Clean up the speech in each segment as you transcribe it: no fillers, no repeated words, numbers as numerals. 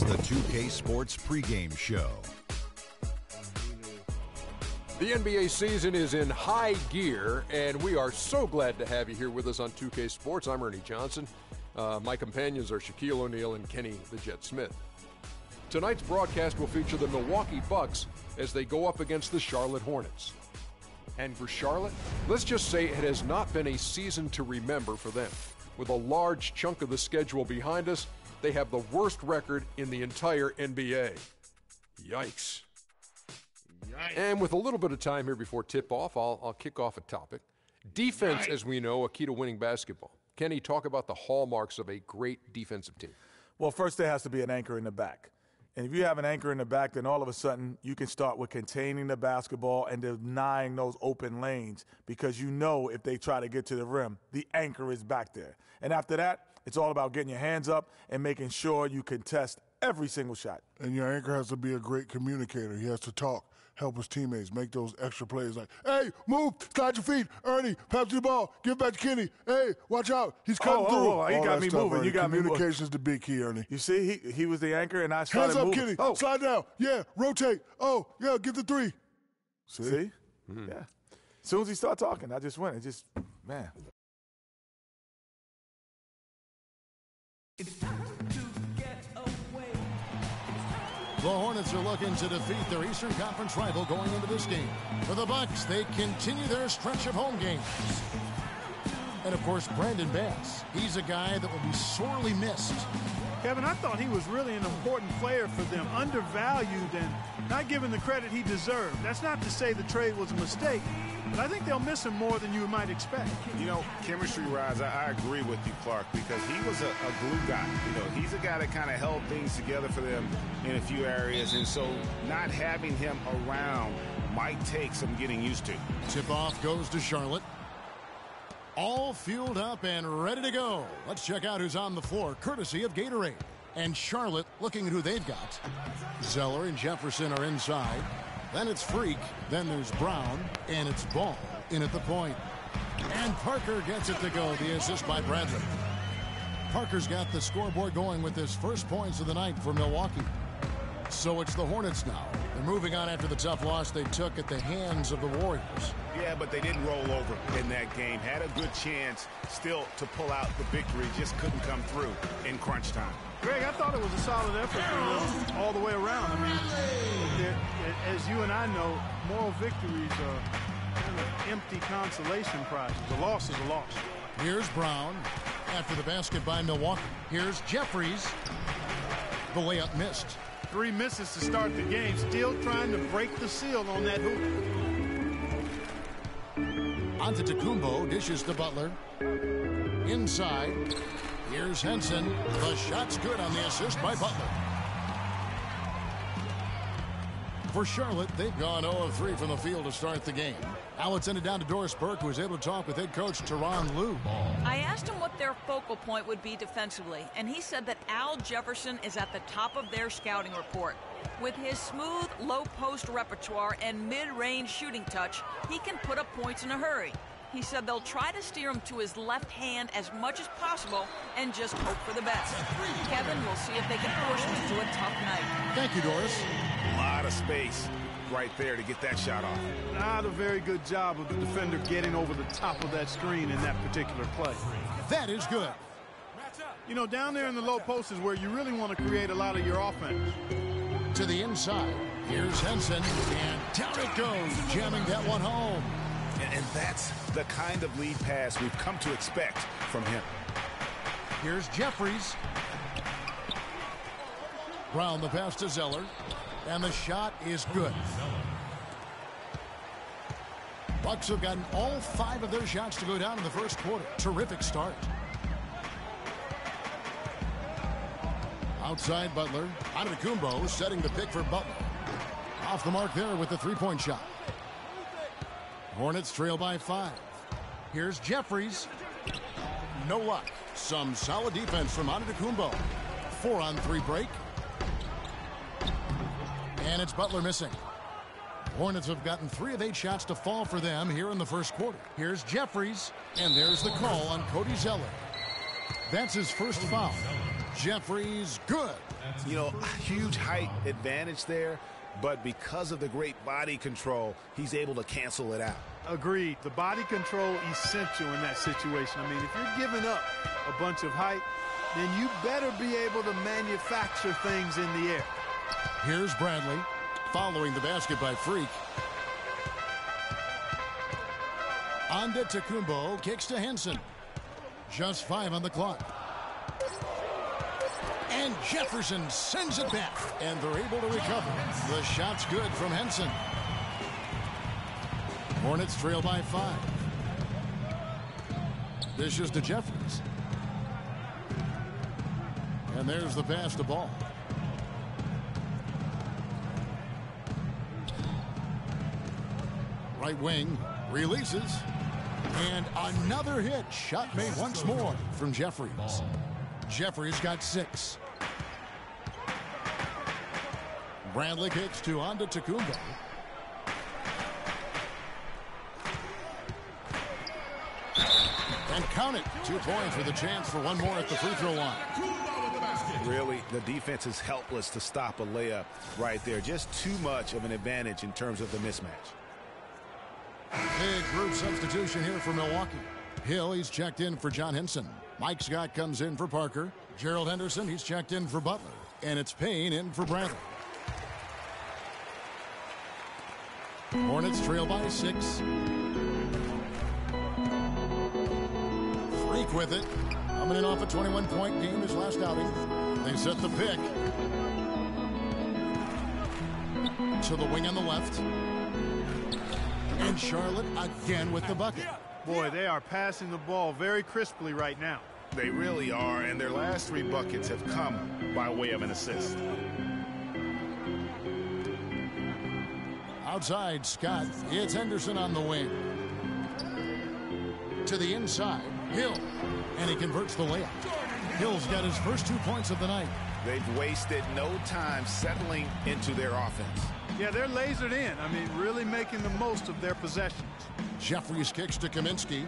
the 2K Sports pregame show. The NBA season is in high gear, and we are so glad to have you here with us on 2K Sports. I'm Ernie Johnson. My companions are Shaquille O'Neal and Kenny the Jet Smith. Tonight's broadcast will feature the Milwaukee Bucks as they go up against the Charlotte Hornets. And for Charlotte, let's just say it has not been a season to remember for them. With a large chunk of the schedule behind us, they have the worst record in the entire NBA. Yikes. And with a little bit of time here before tip-off, I'll kick off a topic. Defense, as we know, a key to winning basketball. Kenny, talk about the hallmarks of a great defensive team. Well, first there has to be an anchor in the back. And if you have an anchor in the back, then all of a sudden you can start with containing the basketball and denying those open lanes, because you know if they try to get to the rim, the anchor is back there. And after that, it's all about getting your hands up and making sure you contest every single shot. And your anchor has to be a great communicator. He has to talk, help his teammates, make those extra plays like, hey, move, slide your feet, Ernie, pass the ball, give it back to Kenny, hey, watch out, he's cutting through. Oh, he got me moving. You got me moving. Communication's the big key, Ernie. You see, he was the anchor, and I started moving. moving. Hands up, Kenny, slide down, yeah, rotate, oh, yeah, get the three. See? Yeah. As soon as he started talking, I just went. It just, man. It's time to get away. The Hornets are looking to defeat their Eastern Conference rival going into this game. For the Bucks, they continue their stretch of home games. And, of course, Brandon Bass. He's a guy that will be sorely missed. Kevin, I thought he was really an important player for them, undervalued and not given the credit he deserved. That's not to say the trade was a mistake, but I think they'll miss him more than you might expect. You know, chemistry-wise, I agree with you, Clark, because he was a glue guy. You know, he's a guy that kind of held things together for them in a few areas, and so not having him around might take some getting used to. Tip-off goes to Charlotte. All fueled up and ready to go. Let's check out who's on the floor, courtesy of Gatorade. And Charlotte looking at who they've got. Zeller and Jefferson are inside. Then it's Freak. Then there's Brown. And it's Ball in at the point. And Parker gets it to go. The assist by Bradley. Parker's got the scoreboard going with his first points of the night for Milwaukee. So it's the Hornets now. They're moving on after the tough loss they took at the hands of the Warriors. Yeah, but they didn't roll over in that game. Had a good chance still to pull out the victory. Just couldn't come through in crunch time. Greg, I thought it was a solid effort for them all the way around. I mean, as you and I know, moral victories are kind of empty consolation prizes. A loss is a loss. Here's Brown after the basket by Milwaukee. Here's Jeffries. The layup missed. 3 misses to start the game, still trying to break the seal on that hoop. Antetokounmpo dishes to Butler. Inside, here's Henson. The shot's good on the assist by Butler. For Charlotte, they've gone 0 of 3 from the field to start the game. Now it's ended down to Doris Burke, who was able to talk with head coach Tyronn Lue. I asked him what their focal point would be defensively, and he said that Al Jefferson is at the top of their scouting report. With his smooth, low-post repertoire and mid-range shooting touch, he can put up points in a hurry. He said they'll try to steer him to his left hand as much as possible and just hope for the best. Kevin, we'll see if they can force him into a tough night. Thank you, Doris. A lot of space right there to get that shot off. Not a very good job of the defender getting over the top of that screen in that particular play. That is good. You know, down there in the low post is where you really want to create a lot of your offense. To the inside. Here's Henson. And down it goes, jamming that one home. And that's the kind of lead pass we've come to expect from him. Here's Jeffries. Brown the pass to Zeller. And the shot is good. Bucks have gotten all 5 of their shots to go down in the first quarter. Terrific start. Outside Butler. Antetokounmpo setting the pick for Butler. Off the mark there with the three-point shot. Hornets trail by 5. Here's Jeffries. No luck. Some solid defense from Antetokounmpo. 4-on-3 break. And it's Butler missing. Hornets have gotten 3 of 8 shots to fall for them here in the first quarter. Here's Jeffries. And there's the call on Cody Zeller. That's his first foul. Jeffries, good. You know, huge height advantage there, but because of the great body control, he's able to cancel it out. Agreed. The body control essential in that situation. I mean, if you're giving up a bunch of height, then you better be able to manufacture things in the air. Here's Bradley following the basket by Freak. Antdogg0027's kicks to Henson. Just 5 on the clock. And Jefferson sends it back, and they're able to recover. The shot's good from Henson. Hornets trail by 5. Dishes to Jeffries. And there's the pass to Ball. Right wing releases. And another hit. Shot made once more from Jeffries. Jeffries got 6. Bradley kicks to Antdogg0027's. And count it. 2 points with a chance for one more at the free throw line. Really, the defense is helpless to stop a layup right there. Just too much of an advantage in terms of the mismatch. Big group substitution here for Milwaukee. Hill, he's checked in for John Henson. Mike Scott comes in for Parker. Gerald Henderson, he's checked in for Butler. And it's Payne in for Bradley. Hornets trail by 6. Freak with it. Coming in off a 21-point game his last outing. They set the pick. To the wing on the left. And Charlotte again with the bucket. Boy, they are passing the ball very crisply right now. They really are, and their last 3 buckets have come by way of an assist. Outside, Scott. It's Henderson on the wing. To the inside, Hill. And he converts the layup. Hill's got his first 2 points of the night. They've wasted no time settling into their offense. Yeah, they're lasered in. I mean, really making the most of their possessions. Jeffries kicks to Kaminsky.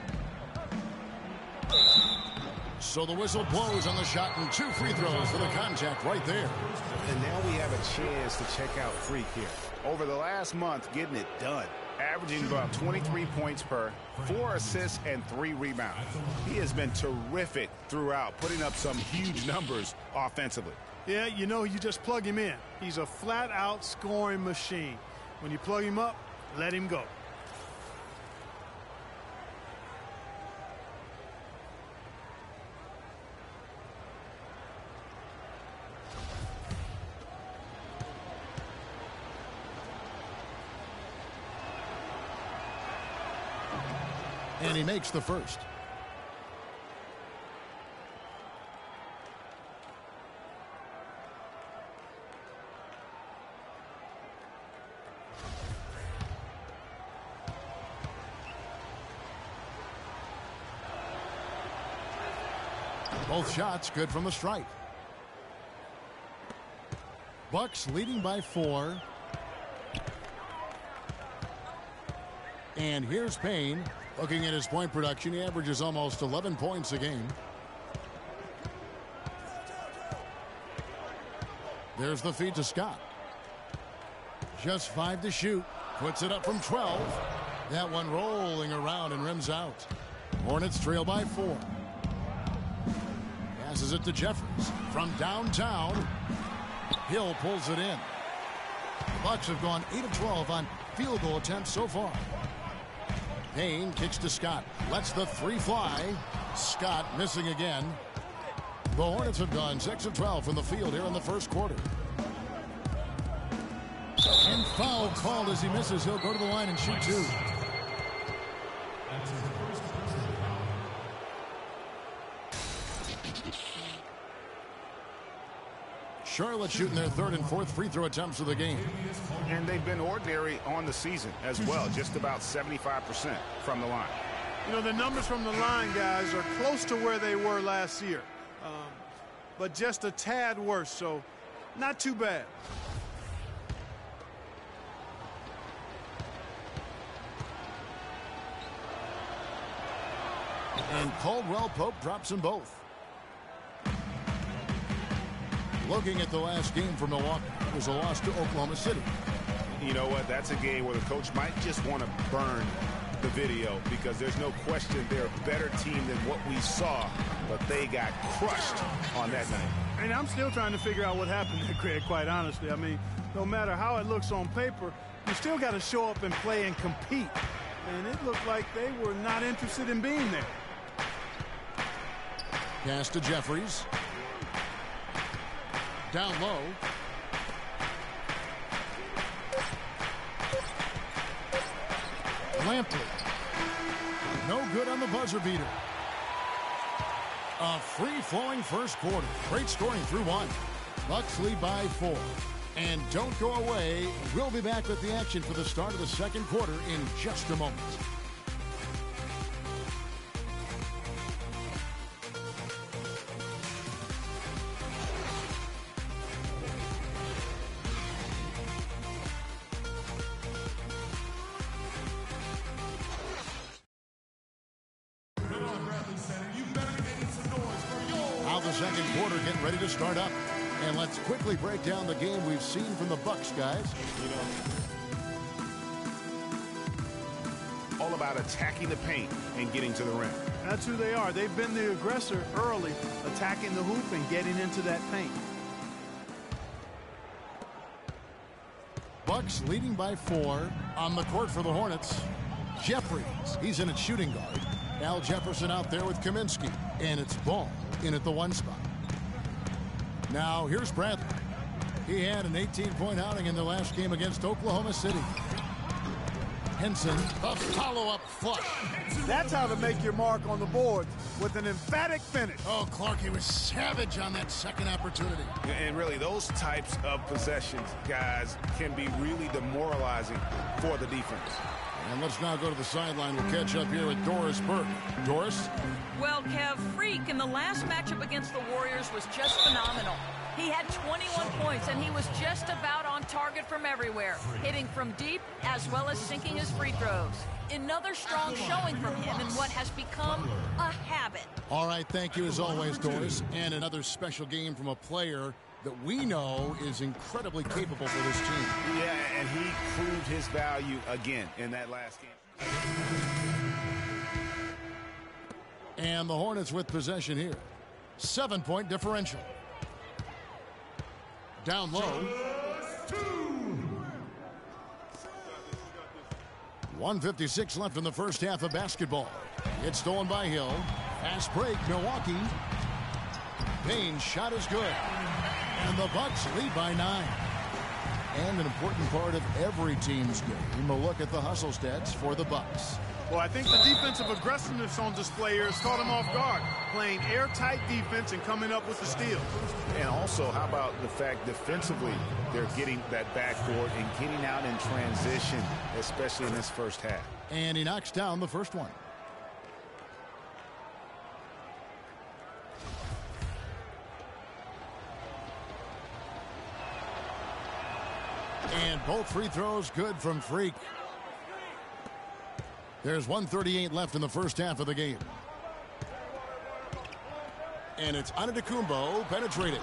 So the whistle blows on the shot and 2 free throws for the contact right there. And now we have a chance to check out Freak here. Over the last month, getting it done. Averaging about 23 points per, 4 assists, and 3 rebounds. He has been terrific throughout, putting up some huge numbers offensively. Yeah, you know, you just plug him in. He's a flat-out scoring machine. When you plug him up, let him go. And he makes the first. Both shots good from the stripe. Bucks leading by 4. And here's Payne. Looking at his point production, he averages almost 11 points a game. There's the feed to Scott. Just 5 to shoot. Puts it up from 12. That one rolling around and rims out. Hornets trail by 4. Passes it to Jeffries. From downtown, Hill pulls it in. The Bucks have gone 8 of 12 on field goal attempts so far. Payne kicks to Scott. Lets the 3 fly. Scott missing again. The Hornets have gone 6 of 12 from the field here in the first quarter. And foul called as he misses. He'll go to the line and shoot 2. Charlotte shooting their 3rd and 4th free throw attempts of the game. And they've been ordinary on the season as well, just about 75% from the line. You know, the numbers from the line, guys, are close to where they were last year. But just a tad worse, so not too bad. And Caldwell Pope drops them both. Looking at the last game for Milwaukee, it was a loss to Oklahoma City. You know what? That's a game where the coach might just want to burn the video because there's no question they're a better team than what we saw, but they got crushed on that night. And I'm still trying to figure out what happened there, Craig, quite honestly. I mean, no matter how it looks on paper, you still got to show up and play and compete. And it looked like they were not interested in being there. Pass to Jeffries. Down low. Lampley. No good on the buzzer beater. A free-flowing first quarter. Great scoring through one. Bucks lead by 4. And don't go away. We'll be back with the action for the start of the second quarter in just a moment. Now the second quarter getting ready to start up. And let's quickly break down the game we've seen from the Bucks, guys. You know, all about attacking the paint and getting to the rim. That's who they are. They've been the aggressor early, attacking the hoop and getting into that paint. Bucks leading by 4 on the court for the Hornets. Jeffries, he's in at shooting guard. Al Jefferson out there with Kaminsky. And it's Ball in at the 1 spot. Now, here's Bradley. He had an 18-point outing in the last game against Oklahoma City. Henson, a follow-up flush. That's how to make your mark on the board with an emphatic finish. Oh, Clark, he was savage on that second opportunity. And really, those types of possessions, guys, can be really demoralizing for the defense. And let's now go to the sideline. We'll catch up here with Doris Burke. Doris? Well, Kev, Freak in the last matchup against the Warriors was just phenomenal. He had 21 points, and he was just about on target from everywhere, hitting from deep as well as sinking his free throws. Another strong showing from him in what has become a habit. All right, thank you as always, Doris. And another special game from a player that we know is incredibly capable for this team. Yeah, and he proved his value again in that last game. And the Hornets with possession here. 7-point differential. Down low. 1:56 left in the first half of basketball. It's stolen by Hill. Fast break, Milwaukee. Payne's shot is good. And the Bucks lead by 9. And an important part of every team's game, a look at the hustle stats for the Bucks. Well, I think the defensive aggressiveness on display here has caught him off guard, playing airtight defense and coming up with the steal. And also, how about the fact defensively they're getting that backboard and getting out in transition, especially in this first half. And he knocks down the first one. And both free throws good from Freak. There's 1:38 left in the first half of the game. And it's Antetokounmpo penetrating.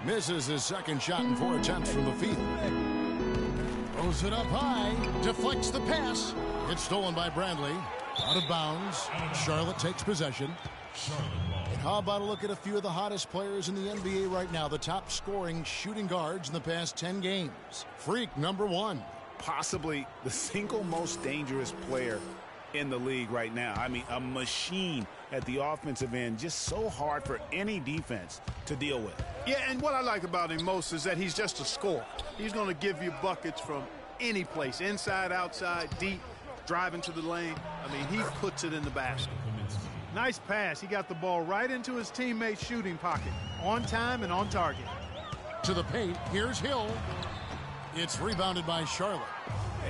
Misses his second shot in 4 attempts from the field. Throws it up high. Deflects the pass. It's stolen by Bradley. Out of bounds. Charlotte takes possession. And how about a look at a few of the hottest players in the NBA right now, the top scoring shooting guards in the past 10 games. Freak, number 1. Possibly the single most dangerous player in the league right now. I mean, a machine at the offensive end, just so hard for any defense to deal with. Yeah, and what I like about him most is that he's just a scorer. He's going to give you buckets from any place, inside, outside, deep, driving to the lane. I mean, he puts it in the basket. Nice pass. He got the ball right into his teammate's shooting pocket. On time and on target. To the paint. Here's Hill. It's rebounded by Charlotte.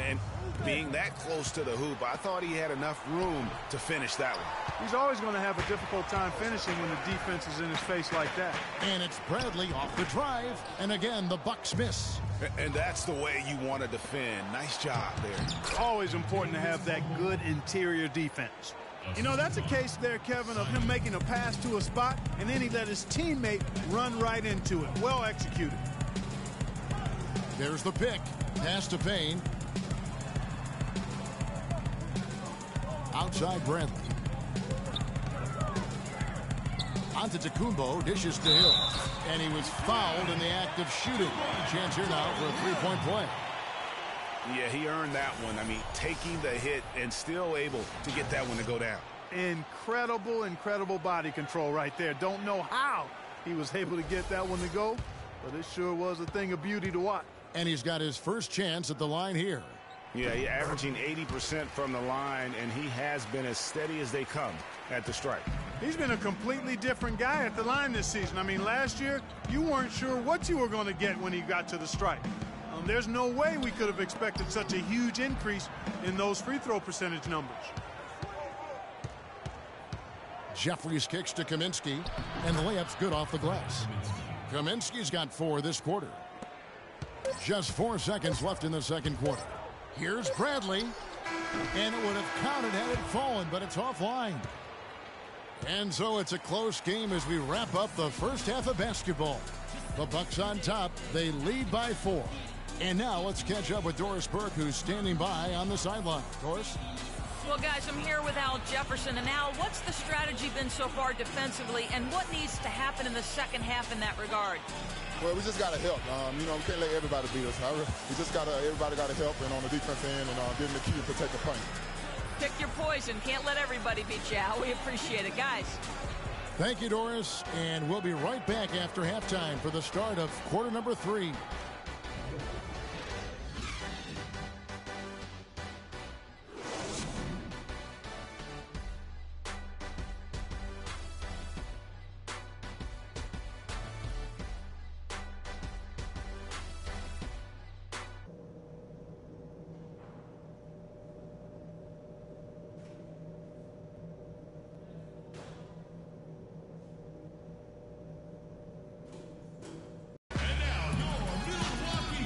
And being that close to the hoop, I thought he had enough room to finish that one. He's always going to have a difficult time finishing when the defense is in his face like that. And it's Bradley off the drive. And again, the Bucks miss. And that's the way you want to defend. Nice job there. It's always important to have that good interior defense. You know, that's a case there, Kevin, of him making a pass to a spot, and then he let his teammate run right into it. Well executed. There's the pick. Pass to Payne. Outside Bradley. Antdogg0027's dishes to Hill. And he was fouled in the act of shooting. Chance here now for a three-point play. Yeah, he earned that one. I mean, taking the hit and still able to get that one to go down. Incredible, incredible body control right there. Don't know how he was able to get that one to go, but it sure was a thing of beauty to watch. And he's got his first chance at the line here. Yeah, he's averaging 80% from the line, and he has been as steady as they come at the strike. He's been a completely different guy at the line this season. I mean, last year, you weren't sure what you were going to get when he got to the strike. There's no way we could have expected such a huge increase in those free throw percentage numbers. Jeffries kicks to Kaminsky, and the layup's good off the glass. Kaminsky's got 4 this quarter. Just 4 seconds left in the second quarter. Here's Bradley, and it would have counted had it fallen, but it's offline. And so it's a close game as we wrap up the first half of basketball. The Bucks on top. They lead by 4. And now let's catch up with Doris Burke, who's standing by on the sideline. Doris? Well, guys, I'm here with Al Jefferson. And Al, what's the strategy been so far defensively, and what needs to happen in the second half in that regard? Well, we just got to help. You know, we can't let everybody beat us. We just everybody got to help, and on the defense end, and give them the key to protect the paint. Pick your poison. Can't let everybody beat you, Al. We appreciate it, guys. Thank you, Doris. And we'll be right back after halftime for the start of quarter number 3.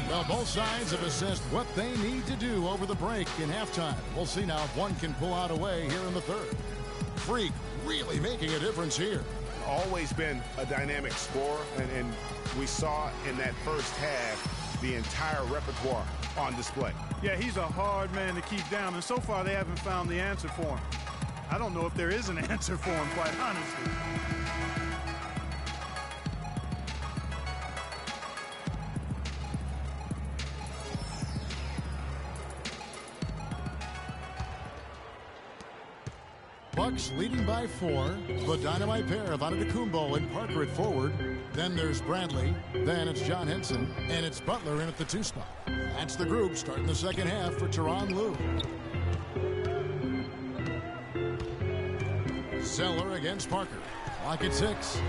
Well, both sides have assessed what they need to do over the break in halftime. We'll see now if one can pull out a way here in the third. Freak really making a difference here. Always been a dynamic scorer, and we saw in that first half the entire repertoire on display. Yeah, he's a hard man to keep down, and so far they haven't found the answer for him. I don't know if there is an answer for him, quite honestly. Bucks leading by 4. The dynamite pair of Antdogg0027 and Parker at forward. Then there's Bradley. Then it's John Henson. And it's Butler in at the 2 spot. That's the group starting the second half for Tyronn Lue. Zeller against Parker. Clock at 6.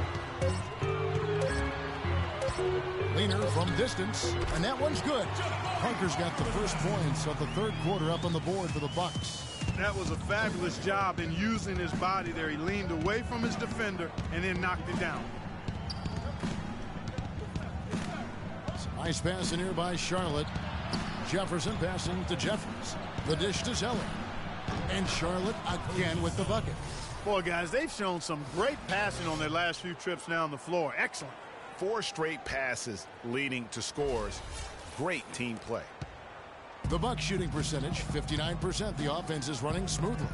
Leaner from distance. And that one's good. Parker's got the first points of the third quarter up on the board for the Bucks. That was a fabulous job in using his body there. He leaned away from his defender and then knocked it down. Some nice pass in here by Charlotte. Jefferson passing to Jeffries. The dish to Zeller. And Charlotte again with the bucket. Boy, guys, they've shown some great passing on their last few trips down the floor. Excellent. 4 straight passes leading to scores. Great team play. The Bucks shooting percentage, 59%. The offense is running smoothly.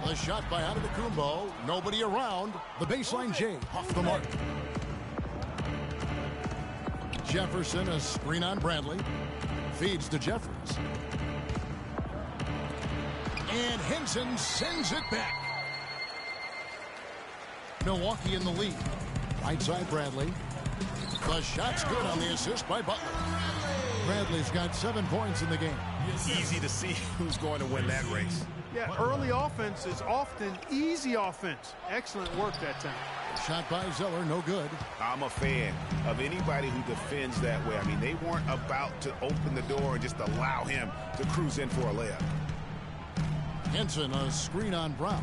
A shot by Antdogg0027. Nobody around. The baseline J off the mark. Jefferson, a screen on Bradley. Feeds to Jeffries. And Henson sends it back. Milwaukee in the lead. Right side Bradley. The shot's good on the assist by Butler. Bradley's got 7 points in the game. Easy to see who's going to win that race. Yeah, early offense is often easy offense. Excellent work that time. Shot by Zeller, no good. I'm a fan of anybody who defends that way. I mean, they weren't about to open the door and just allow him to cruise in for a layup. Henson, a screen on Brown.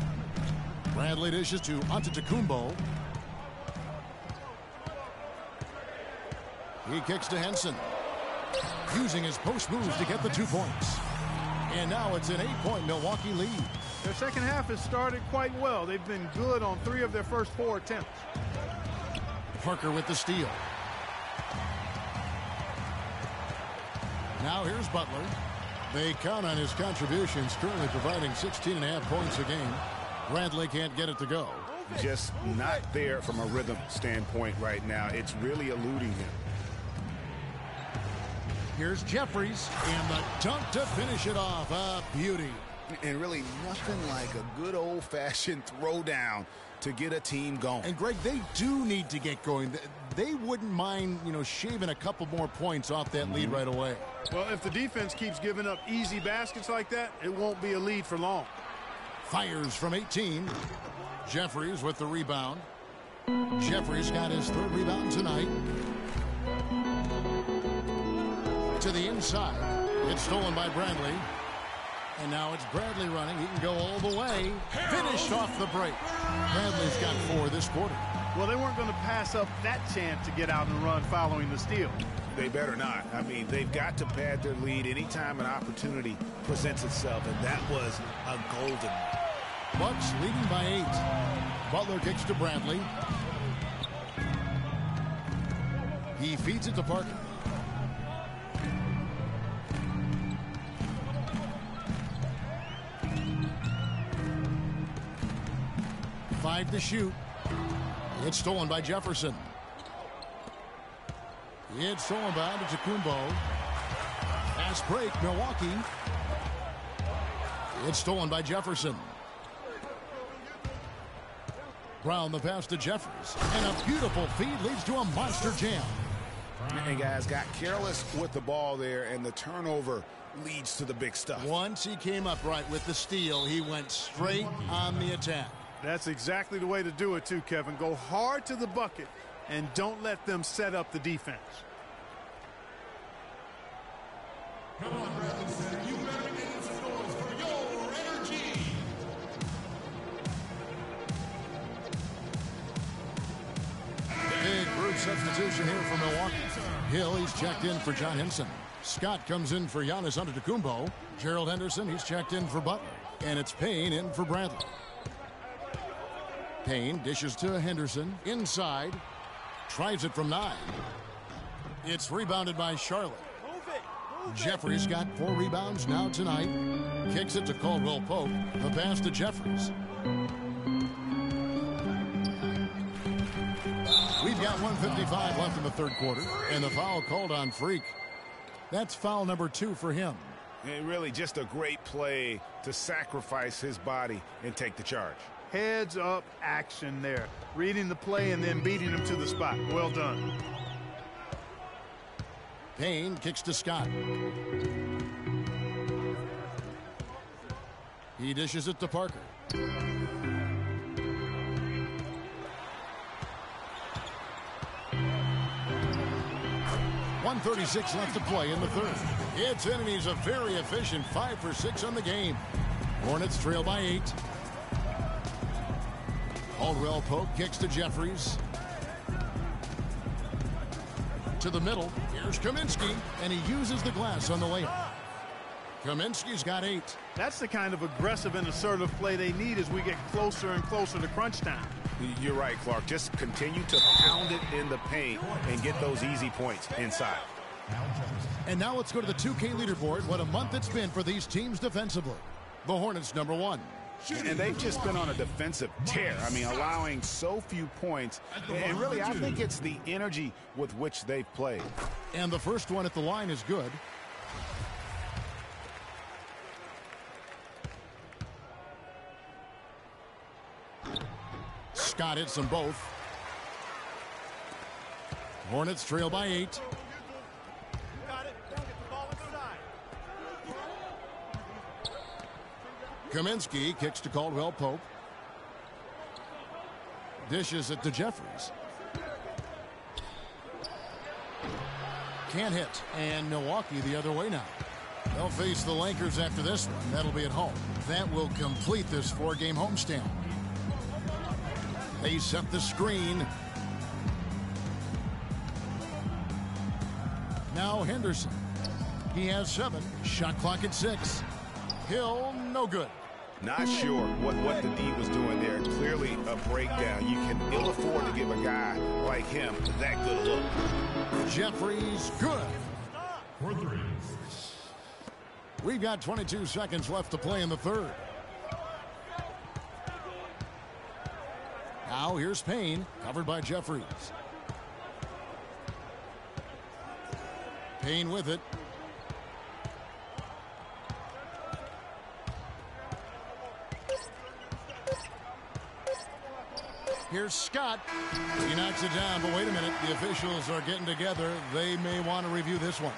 Bradley dishes to Antdogg0027. He kicks to Henson. Using his post moves to get the 2 points. And now it's an 8-point Milwaukee lead. Their second half has started quite well. They've been good on 3 of their first 4 attempts. Parker with the steal. Now here's Butler. They count on his contributions, currently providing 16.5 points a game. Bradley can't get it to go. Just not there from a rhythm standpoint right now. It's really eluding him. Here's Jeffries, and the dunk to finish it off. A beauty. And really nothing like a good old-fashioned throwdown to get a team going. And, Greg, they do need to get going. They wouldn't mind, shaving a couple more points off that lead right away. Well, if the defense keeps giving up easy baskets like that, it won't be a lead for long. Fires from 18. Jeffries with the rebound. Jeffries got his 3rd rebound tonight. To the inside. It's stolen by Bradley. And now it's Bradley running. He can go all the way. Finished off the break. Bradley's got 4 this quarter. Well, they weren't going to pass up that chance to get out and run following the steal. They better not. I mean, they've got to pad their lead anytime an opportunity presents itself, and that was a golden one. Bucks leading by 8. Butler kicks to Bradley. He feeds it to Parker. Five to shoot. It's stolen by Jefferson. It's stolen by Antdogg0027's. Fast break, Milwaukee. It's stolen by Jefferson. Brown the pass to Jeffries. And a beautiful feed leads to a monster jam. And guys got careless with the ball there, and the turnover leads to the big stuff. Once he came up right with the steal, he went straight on the attack. That's exactly the way to do it too, Kevin. Go hard to the bucket and don't let them set up the defense. Come on, Bradley Center. You better make some noise for your energy. Big group substitution here for Milwaukee. Hill, he's checked in for John Henson. Scott comes in for Giannis Antetokounmpo. Gerald Henderson, he's checked in for Butler. And it's Payne in for Bradley. Payne dishes to Henderson. Inside. Tries it from 9. It's rebounded by Charlotte. Jeffries got 4 rebounds now tonight. Kicks it to Caldwell Pope. The pass to Jeffries. We've got 1:55 left in the 3rd quarter. And the foul called on Freak. That's foul number 2 for him. And really just a great play to sacrifice his body and take the charge. Heads up action there. Reading the play and then beating him to the spot. Well done. Payne kicks to Scott. He dishes it to Parker. 1:36 left to play in the 3rd. It's in, and he's a very efficient 5 for 6 on the game. Hornets trail by 8. Caldwell Pope kicks to Jeffries. To the middle. Here's Kaminsky, and he uses the glass on the layup. Kaminsky's got 8. That's the kind of aggressive and assertive play they need as we get closer and closer to crunch time. You're right, Clark. Just continue to pound it in the paint and get those easy points inside. And now let's go to the 2K leaderboard. What a month it's been for these teams defensively. The Hornets number 1. And they've just been on a defensive tear. I mean, allowing so few points. And really, I think it's the energy with which they've played. And the first one at the line is good. Scott hits them both. Hornets trail by 8. Kaminsky kicks to Caldwell Pope. Dishes it to Jeffries. Can't hit. And Milwaukee the other way now. They'll face the Lakers after this one. That'll be at home. That will complete this 4-game homestand. They set the screen. Now Henderson. He has 7. Shot clock at 6. Hill, no good. Not sure what the D was doing there. Clearly a breakdown. You can ill afford to give a guy like him that good a look. Jeffries, good. For three. We've got 22 seconds left to play in the third. Now here's Payne, covered by Jeffries. Payne with it. Here's Scott. He knocks it down, but wait a minute. The officials are getting together. They may want to review this one.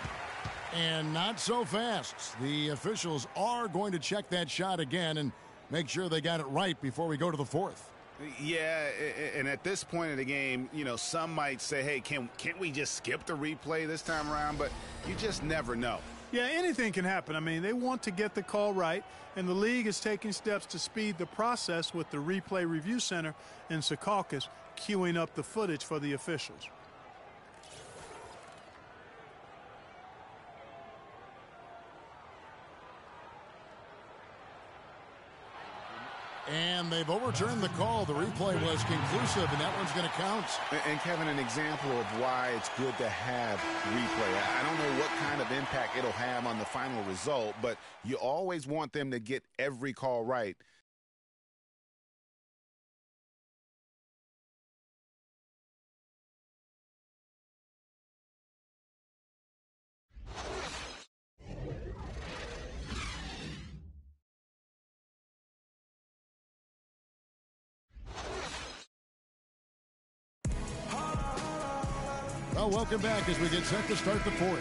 And not so fast. The officials are going to check that shot again and make sure they got it right before we go to the fourth. Yeah, and at this point in the game, you know, some might say, hey, can't we just skip the replay this time around? But you just never know. Yeah, anything can happen. I mean, they want to get the call right, and the league is taking steps to speed the process with the Replay Review Center in Secaucus queuing up the footage for the officials. And they've overturned the call. The replay was conclusive, and that one's going to count. And, Kevin, an example of why it's good to have replay. I don't know what kind of impact it'll have on the final result, but you always want them to get every call right. Well, welcome back as we get set to start the fourth.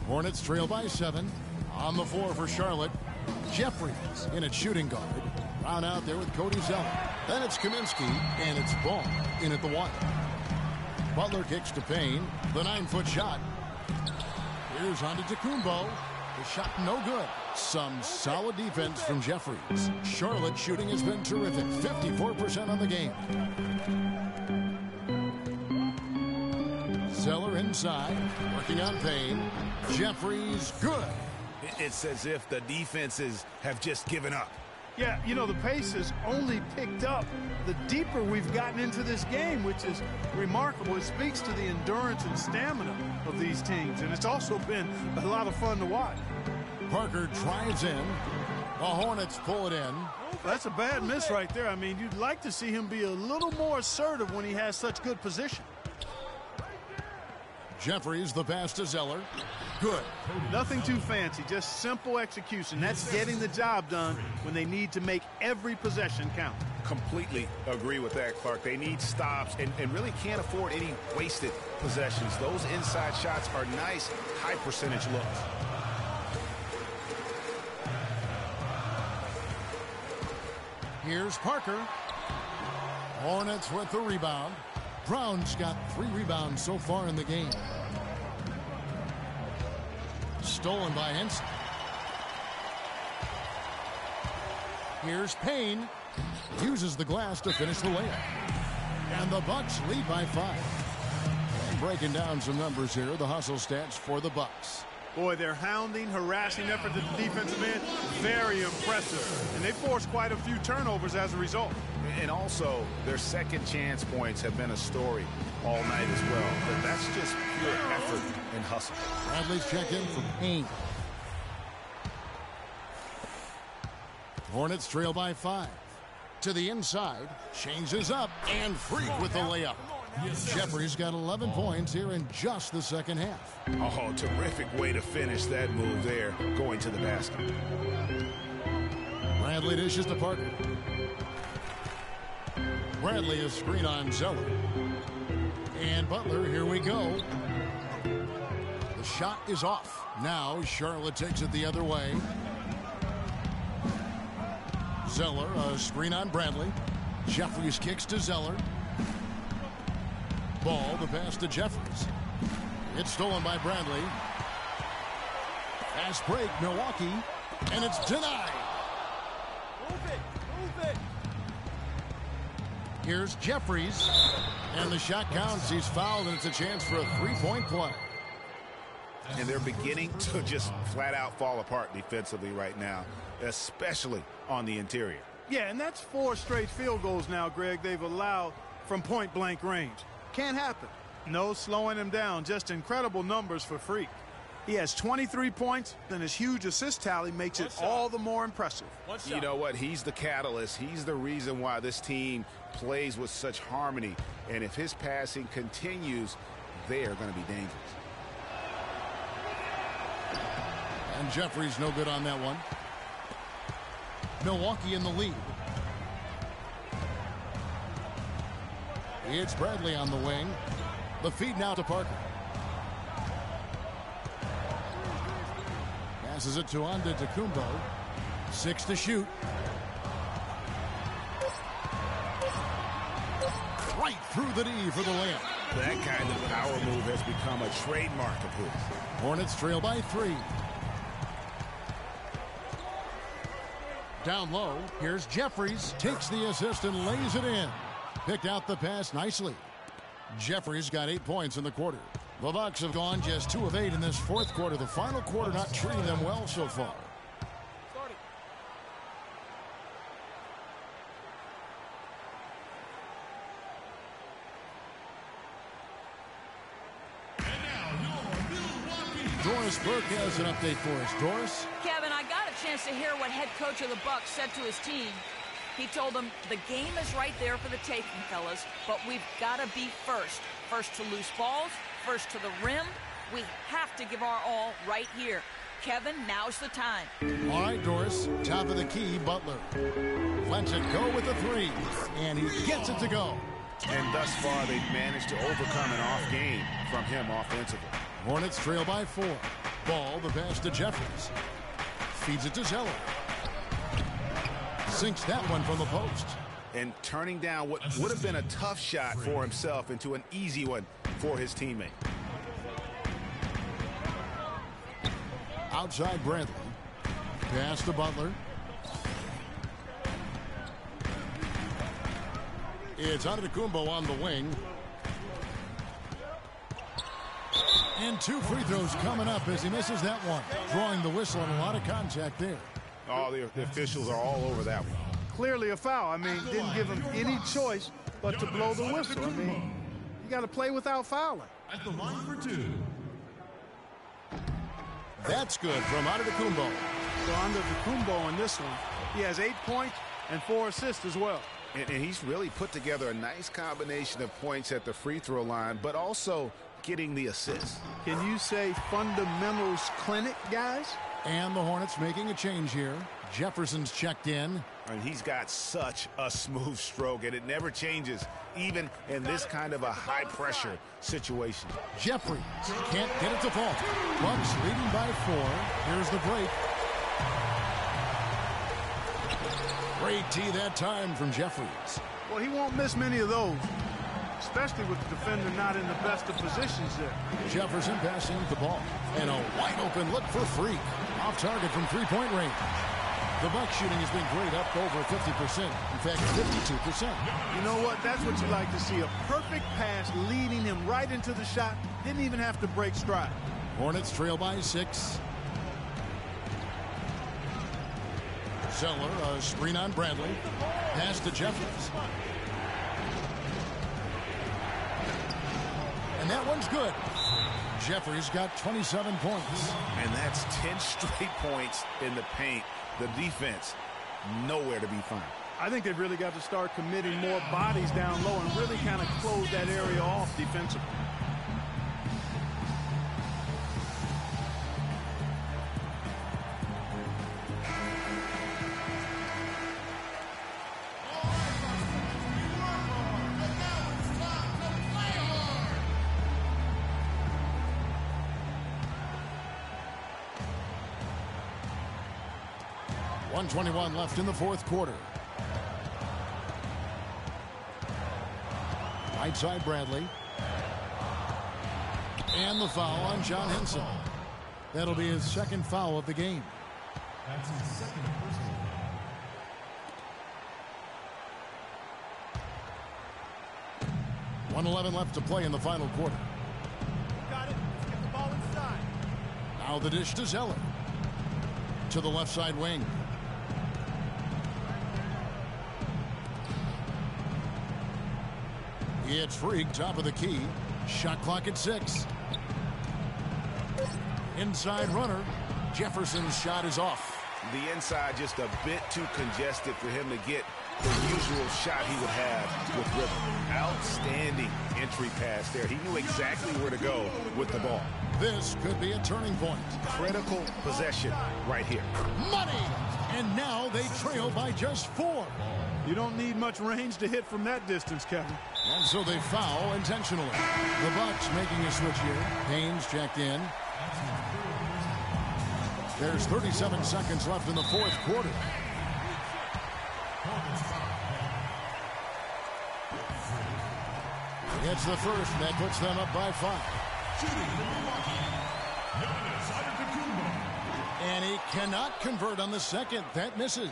Hornets trail by 7. On the floor for Charlotte. Jeffries in at shooting guard. Brown out there with Cody Zeller. Then it's Kaminsky, and it's Ball in at the 1. Butler kicks to Payne. The 9-foot shot. Here's on to Tacumbo. The shot no good. Some solid defense from Jeffries. Charlotte shooting has been terrific. 54% on the game. Zeller inside. Working on Payne. Jeffries good. It's as if the defenses have just given up. Yeah, you know, the pace has only picked up the deeper we've gotten into this game, which is remarkable. It speaks to the endurance and stamina of these teams, and it's also been a lot of fun to watch. Parker drives in. The Hornets pull it in. That's a bad miss right there. I mean, you'd like to see him be a little more assertive when he has such good position. Jeffries, the pass to Zeller. Good. Nothing too fancy, just simple execution. That's getting the job done when they need to make every possession count. Completely agree with that, Clark. They need stops and really can't afford any wasted possessions. Those inside shots are nice, high percentage looks. Here's Parker. Hornets with the rebound. Brown's got 3 rebounds so far in the game. Stolen by Henson. Here's Payne. Uses the glass to finish the layup. And the Bucks lead by 5. And breaking down some numbers here, the hustle stats for the Bucks. Boy, their hounding, harassing effort at the defensive end, very impressive. And they forced quite a few turnovers as a result. And also, their second chance points have been a story all night as well. But that's just pure effort and hustle. Bradley's check in from Payne. Hornets trail by 5. To the inside, changes up, and Freak with the layup. Jeffries got 11 points here in just the second half. Oh, terrific way to finish that move there, going to the basket. Bradley dishes to Parker. Bradley is screen on Zeller. And Butler, here we go. The shot is off. Now Charlotte takes it the other way. Zeller, a screen on Bradley. Jeffries kicks to Zeller. Ball, the pass to Jeffries. It's stolen by Bradley. Fast break, Milwaukee. And it's denied. Move it. Here's Jeffries. And the shot counts. He's fouled, and it's a chance for a 3-point play. And they're beginning to just flat out fall apart defensively right now, especially on the interior. Yeah, and that's 4 straight field goals now, Greg, they've allowed from point-blank range. Can't happen. No slowing him down. Just incredible numbers for Freak. He has 23 points, and his huge assist tally makes it all the more impressive. You know what? He's the catalyst. He's the reason why this team plays with such harmony. And if his passing continues, they are going to be dangerous. And Jeffries no good on that one. Milwaukee in the lead. It's Bradley on the wing. The feed now to Parker. Passes it to Antdogg0027's. 6 to shoot. Right through the D for the layup. That kind of power move has become a trademark of his. Hornets trail by 3. Down low, here's Jeffries. Takes the assist and lays it in. Picked out the pass nicely. Jeffries got 8 points in the quarter. The Bucks have gone just 2 of 8 in this fourth quarter. The final quarter not treating them well so far. Doris Burke has an update for us. Doris? Kevin, I got a chance to hear what head coach of the Bucks said to his team. He told them, the game is right there for the taking, fellas, but we've got to be first. First to loose balls, first to the rim. We have to give our all right here. Kevin, now's the time. All right, Doris. Top of the key, Butler. Lets it go with the 3. And he gets it to go. And thus far, they've managed to overcome an off game from him offensively. Hornets trail by 4. Ball, the pass to Jeffries. Feeds it to Zeller. Sinks that one from the post. And turning down what would have been a tough shot for himself into an easy one for his teammate. Outside Bradley. Pass to Butler. It's Antdogg0027's on the wing. And 2 free throws coming up as he misses that one. Drawing the whistle and a lot of contact there. Oh, the officials are all over that one. Clearly a foul. I mean, didn't give him any choice but to blow the whistle. I mean, you got to play without fouling. At the line for 2. That's good from Antdogg0027. So Antdogg0027 in this one, he has 8 points and 4 assists as well. And he's really put together a nice combination of points at the free throw line, but also getting the assists. Can you say fundamentals clinic, guys? And the Hornets making a change here. Jefferson's checked in. And he's got such a smooth stroke, and it never changes, even in this kind of a high-pressure situation. Jeffries can't get it to fall. Bucks leading by 4. Here's the break. Great tee that time from Jeffries. Well, he won't miss many of those, especially with the defender not in the best of positions there. Jefferson passing the ball. And a wide-open look for Freak. Off target from three-point range. The Bucks shooting has been great, up over 50%. In fact, 52%. You know what? That's what you like to see. A perfect pass leading him right into the shot. Didn't even have to break stride. Hornets trail by 6. Zeller, a screen on Bradley. Pass to Jeffries. And that one's good. Jeffries got 27 points. And that's 10 straight points in the paint. The defense, nowhere to be found. I think they've really got to start committing more bodies down low and really kind of close that area off defensively. .21 left in the fourth quarter. Right side Bradley. And the foul on John Henson. That'll be his second foul of the game. That's his second personal. 1:11 left to play in the final quarter. Got it. Let's get the ball inside. Now the dish to Zeller. To the left side wing. It's Freak, top of the key. Shot clock at 6. Inside runner. Jefferson's shot is off. The inside just a bit too congested for him to get the usual shot he would have with rhythm. Outstanding entry pass there. He knew exactly where to go with the ball. This could be a turning point. Critical possession right here. Money! And now they trail by just 4. You don't need much range to hit from that distance, Kevin. And so they foul intentionally. The Bucks making a switch here. Haynes checked in. There's 37 seconds left in the fourth quarter. It's the first that puts them up by 5. And he cannot convert on the second. That misses.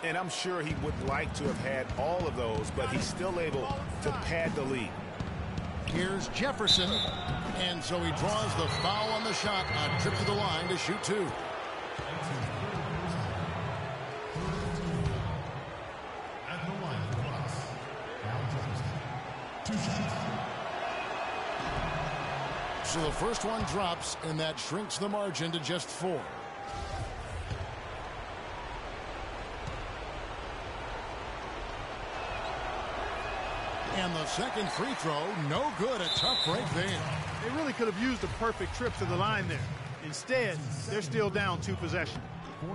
And I'm sure he would like to have had all of those, but he's still able to pad the lead. Here's Jefferson. And so he draws the foul on the shot. A trip to the line to shoot 2. So the first one drops, and that shrinks the margin to just 4. And the second free throw, no good. A tough break there. They really could have used a perfect trip to the line there. Instead, they're still down 2 possessions.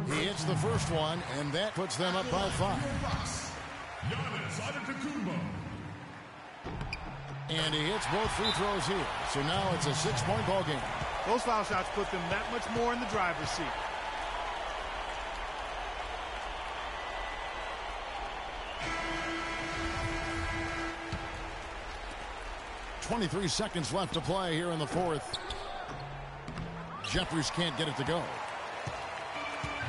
He hits the first one, and that puts them up by 5. And he hits both free throws here. So now it's a 6-point ball game. Those foul shots put them that much more in the driver's seat. .23 seconds left to play here in the fourth. Jeffries can't get it to go.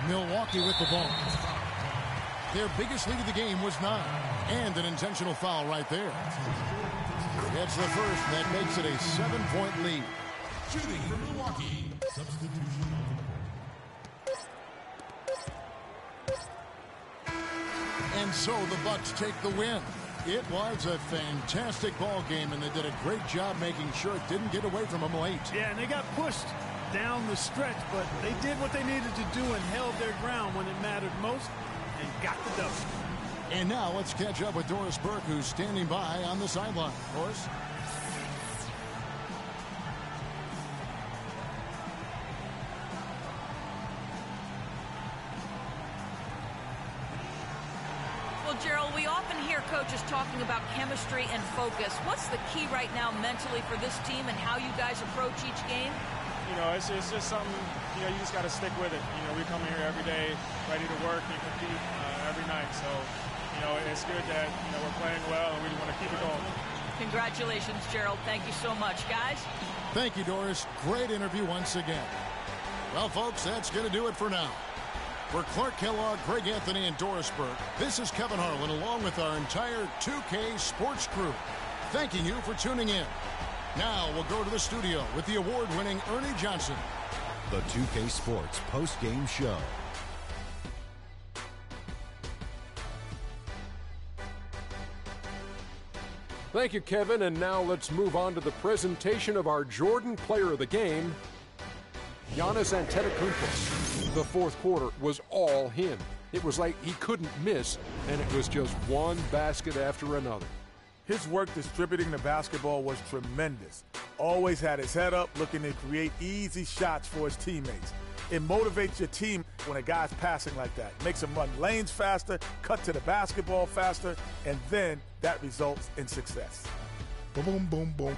Milwaukee with the ball. Their biggest lead of the game was 9. And an intentional foul right there. It's the first that makes it a 7-point lead. Shooting for Milwaukee. Substitution And so the Bucks take the win. It was a fantastic ball game, and they did a great job making sure it didn't get away from them late. Yeah, and they got pushed down the stretch, but they did what they needed to do and held their ground when it mattered most and got the W. And now let's catch up with Doris Burke, who's standing by on the sideline. Doris? Well, Gerald, we often hear coaches talking about chemistry and focus. What's the key right now mentally for this team and how you guys approach each game? You know, it's just something, you know, you just got to stick with it. You know, we come here every day ready to work and compete every night. So, you know, it's good that, you know, we're playing well and we want to keep it going. Congratulations, Gerald. Thank you so much, guys. Thank you, Doris. Great interview once again. Well, folks, that's going to do it for now. For Clark Kellogg, Greg Anthony, and Doris Burke, this is Kevin Harlan along with our entire 2K Sports crew, thanking you for tuning in. Now we'll go to the studio with the award-winning Ernie Johnson. The 2K Sports post-game show. Thank you, Kevin. And now let's move on to the presentation of our Jordan Player of the Game, Giannis Antetokounmpo. The fourth quarter was all him. It was like he couldn't miss, and it was just one basket after another. His work distributing the basketball was tremendous. Always had his head up, looking to create easy shots for his teammates. It motivates your team when a guy's passing like that. Makes them run lanes faster, cut to the basketball faster, and then that results in success. Boom, boom, boom, boom.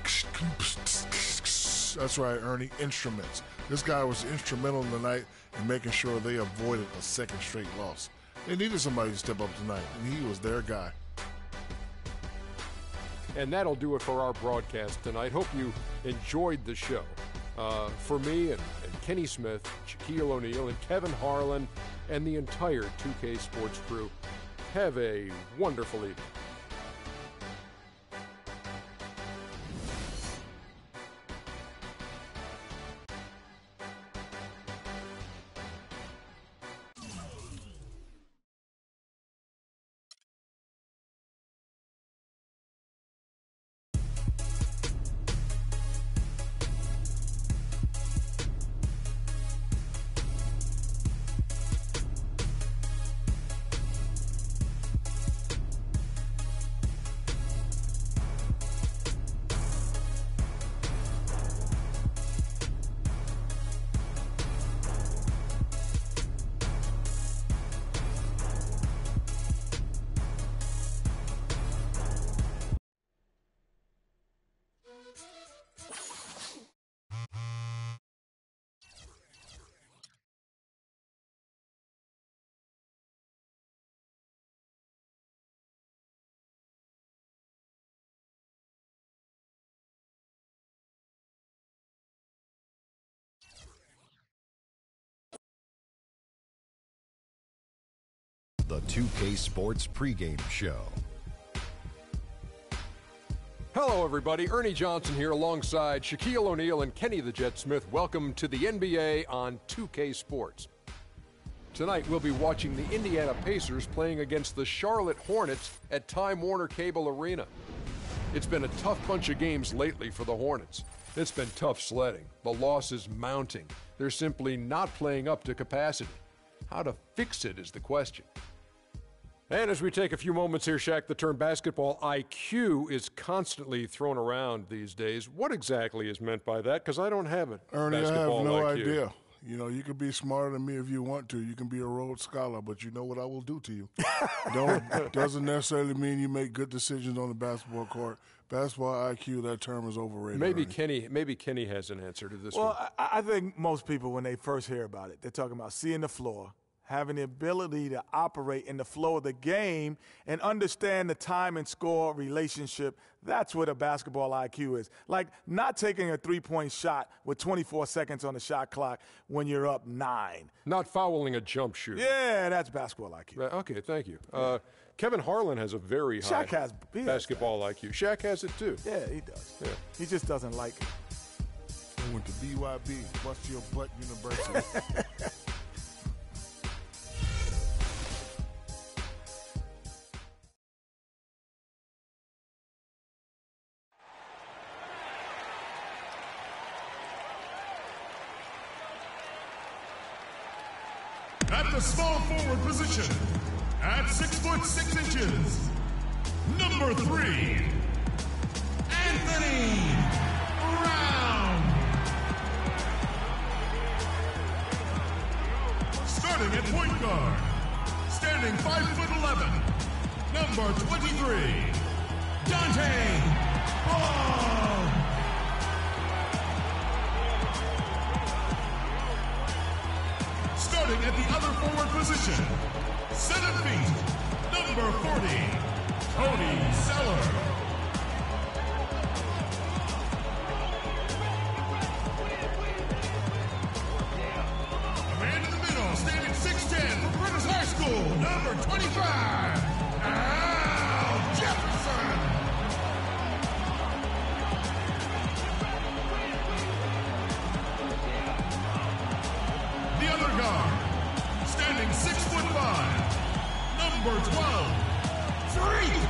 That's right, Ernie. Instruments. This guy was instrumental tonight in making sure they avoided a second straight loss. They needed somebody to step up tonight, and he was their guy. And that'll do it for our broadcast tonight. Hope you enjoyed the show. For me and Kenny Smith, Shaquille O'Neal, and Kevin Harlan, and the entire 2K Sports crew, have a wonderful evening. The 2K Sports pregame show. Hello, everybody. Ernie Johnson here alongside Shaquille O'Neal and Kenny the Jet Smith. Welcome to the NBA on 2K Sports. Tonight, we'll be watching the Indiana Pacers playing against the Charlotte Hornets at Time Warner Cable Arena. It's been a tough bunch of games lately for the Hornets. It's been tough sledding. The loss is mounting. They're simply not playing up to capacity. How to fix it is the question. And as we take a few moments here, Shaq, the term basketball IQ is constantly thrown around these days. What exactly is meant by that? Because I don't have it. Ernie, I have basketball no IQ. idea. You know, you can be smarter than me if you want to. You can be a Rhodes Scholar, but you know what I will do to you. Doesn't necessarily mean you make good decisions on the basketball court. Basketball IQ, that term is overrated. Maybe Kenny has an answer to this one. Well, I think most people, when they first hear about it, they're talking about seeing the floor, having the ability to operate in the flow of the game and understand the time and score relationship. That's what a basketball IQ is. Like not taking a three-point shot with 24 seconds on the shot clock when you're up 9. Not fouling a jump shooter. Yeah, that's basketball IQ. Okay, thank you. Kevin Harlan has a very high basketball IQ. Shaq has it too. Yeah, he does. Yeah. He just doesn't like it. I went to BYB, Bust Your Butt University. At the small forward position, at 6 foot 6 inches, number 3, Anthony Brown. Starting at point guard, standing 5'11", number 23, Dante Ball. Starting at the other forward position, 7 feet, number 40, Tony Zeller. A man in the middle, standing 6'10", from Prentice High School, number 25, Al Jefferson. The other guard, standing 6'5", number 12, Freak.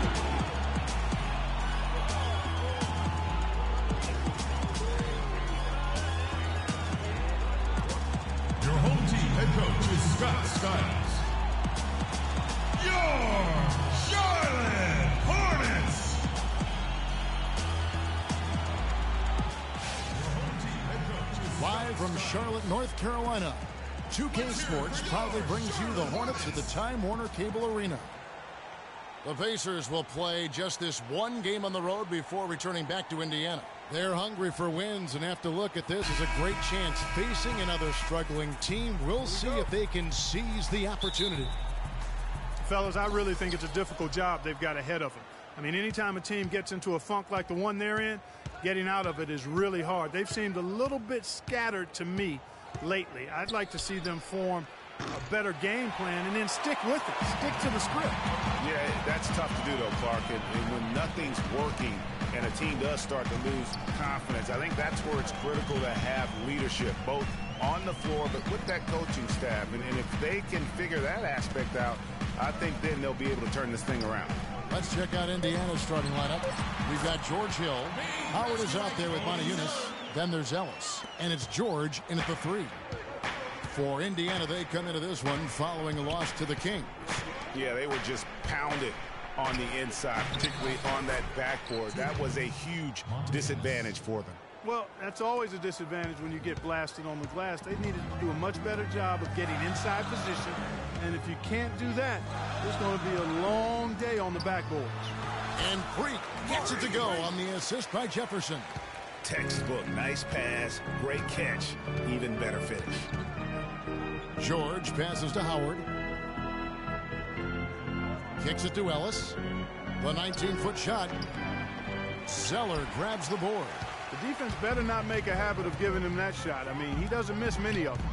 Your home team head coach is Scott Skiles. Your Charlotte Hornets. Your home team head coach is Live from Charlotte, North Carolina, 2K Sports proudly brings you the Hornets at the Time Warner Cable Arena. The Pacers will play just this one game on the road before returning back to Indiana. They're hungry for wins and have to look at this as a great chance facing another struggling team. We'll see if they can seize the opportunity. Fellas, I really think it's a difficult job they've got ahead of them. I mean, anytime a team gets into a funk like the one they're in, getting out of it is really hard. They've seemed a little bit scattered to me lately. I'd like to see them form a better game plan and then stick with it. Stick to the script. Yeah, that's tough to do, though, Clark. And when nothing's working and a team does start to lose confidence, I think that's where it's critical to have leadership, both on the floor but with that coaching staff. And if they can figure that aspect out, I think then they'll be able to turn this thing around. Let's check out Indiana's starting lineup. We've got George Hill. Howard is out there with Monty Eunice. Then there's Ellis. And it's George in at the 3. For Indiana, they come into this one following a loss to the Kings. Yeah, they were just pounded on the inside, particularly on that backboard. That was a huge disadvantage for them. Well, that's always a disadvantage when you get blasted on the glass. They needed to do a much better job of getting inside position. And if you can't do that, it's going to be a long day on the backboards. And Freak gets it to go on the assist by Jefferson. Textbook, nice pass, great catch, even better finish. George passes to Howard. Kicks it to Ellis. The 19-foot shot. Zeller grabs the board. The defense better not make a habit of giving him that shot. I mean, he doesn't miss many of them.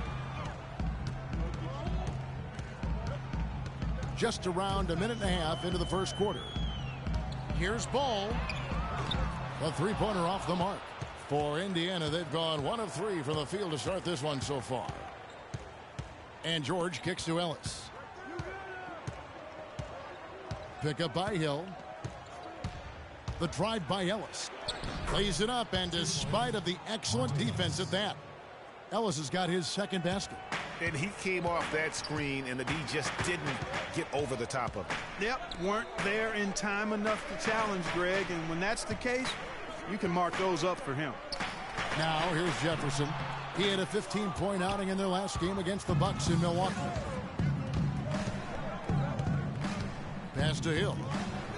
just around a minute and a half into the first quarter. Here's Ball. A three-pointer off the mark. For Indiana, they've gone 1 of 3 from the field to start this one so far. And George kicks to Ellis. Pick up by Hill. The drive by Ellis. Lays it up, and despite of the excellent defense at that, Ellis has got his second basket. And he came off that screen, and the D just didn't get over the top of it. Yep, weren't there in time enough to challenge Greg, and when that's the case, you can mark those up for him. Now, here's Jefferson. He had a 15-point outing in their last game against the Bucks in Milwaukee. Pass to Hill.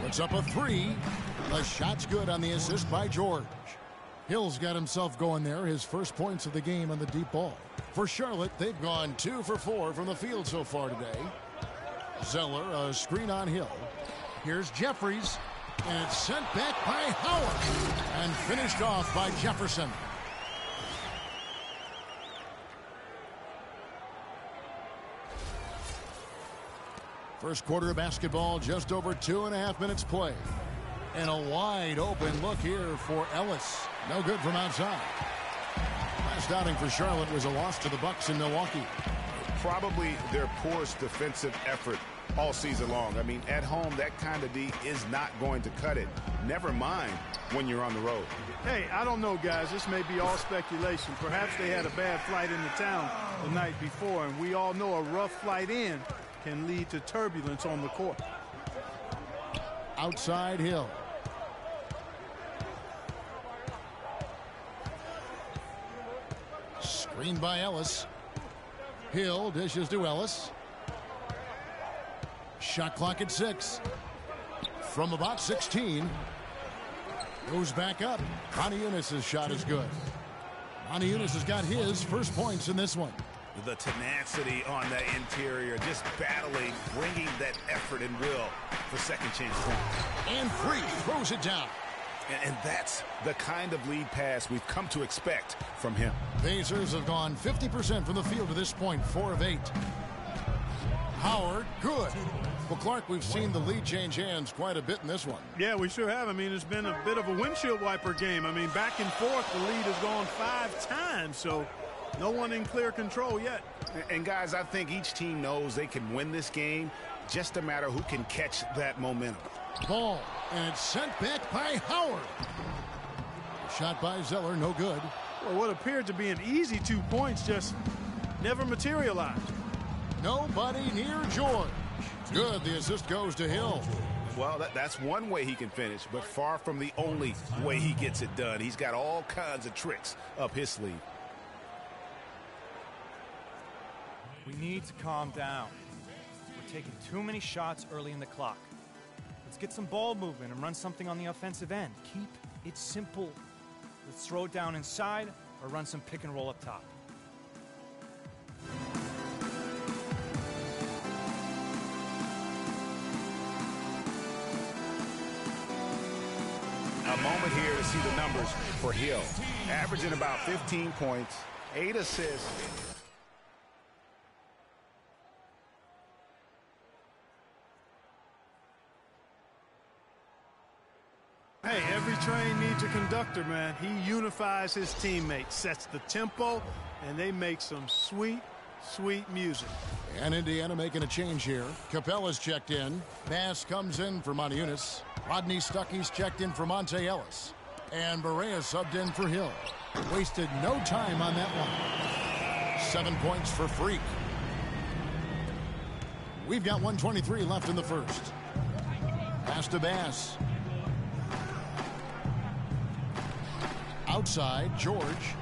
Puts up a 3. The shot's good on the assist by George. Hill's got himself going there, his first points of the game on the deep ball. For Charlotte, they've gone 2 for 4 from the field so far today. Zeller, a screen on Hill. Here's Jeffries, and it's sent back by Howard, and finished off by Jefferson. First quarter of basketball, just over 2.5 minutes play. And a wide open look here for Ellis. No good from outside. Last outing for Charlotte was a loss to the Bucks in Milwaukee. Probably their poorest defensive effort all season long. I mean, at home, that kind of D is not going to cut it. Never mind when you're on the road. Hey, I don't know, guys. This may be all speculation. Perhaps they had a bad flight into town the night before, and we all know a rough flight in can lead to turbulence on the court. Outside Hill. Screen by Ellis. Hill dishes to Ellis. Shot clock at 6. From about 16. Goes back up. Moniunas' shot is good. Moniunas has got his first points in this one. The tenacity on that interior, just battling, bringing that effort and will for second chance points. And Free throws it down. And that's the kind of lead pass we've come to expect from him. Pacers have gone 50% from the field to this point, 4 of 8. Howard, good. Well, Clark, we've seen the lead change hands quite a bit in this one. Yeah, we sure have. I mean, it's been a bit of a windshield wiper game. I mean, back and forth, the lead has gone 5 times, so no one in clear control yet. And guys, I think each team knows they can win this game. Just a matter who can catch that momentum. Ball, and it's sent back by Howard. Shot by Zeller, no good. Well, what appeared to be an easy 2 points just never materialized. Nobody near George. Good, the assist goes to Hill. Well, that's one way he can finish, but far from the only way he gets it done. He's got all kinds of tricks up his sleeve. We need to calm down. We're taking too many shots early in the clock. Let's get some ball movement and run something on the offensive end. Keep it simple. Let's throw it down inside or run some pick and roll up top. A moment here to see the numbers for Hill. Averaging about 15 points, 8 assists. Hey, every train needs a conductor, man. He unifies his teammates, sets the tempo, and they make some sweet, sweet music. And Indiana making a change here. Capella's checked in. Pass comes in for Moniunas. Rodney Stuckey's checked in for Monte Ellis. And Barea subbed in for Hill. Wasted no time on that one. 7 points for Freak. We've got 1:23 left in the first. Pass to Bass. Outside, George.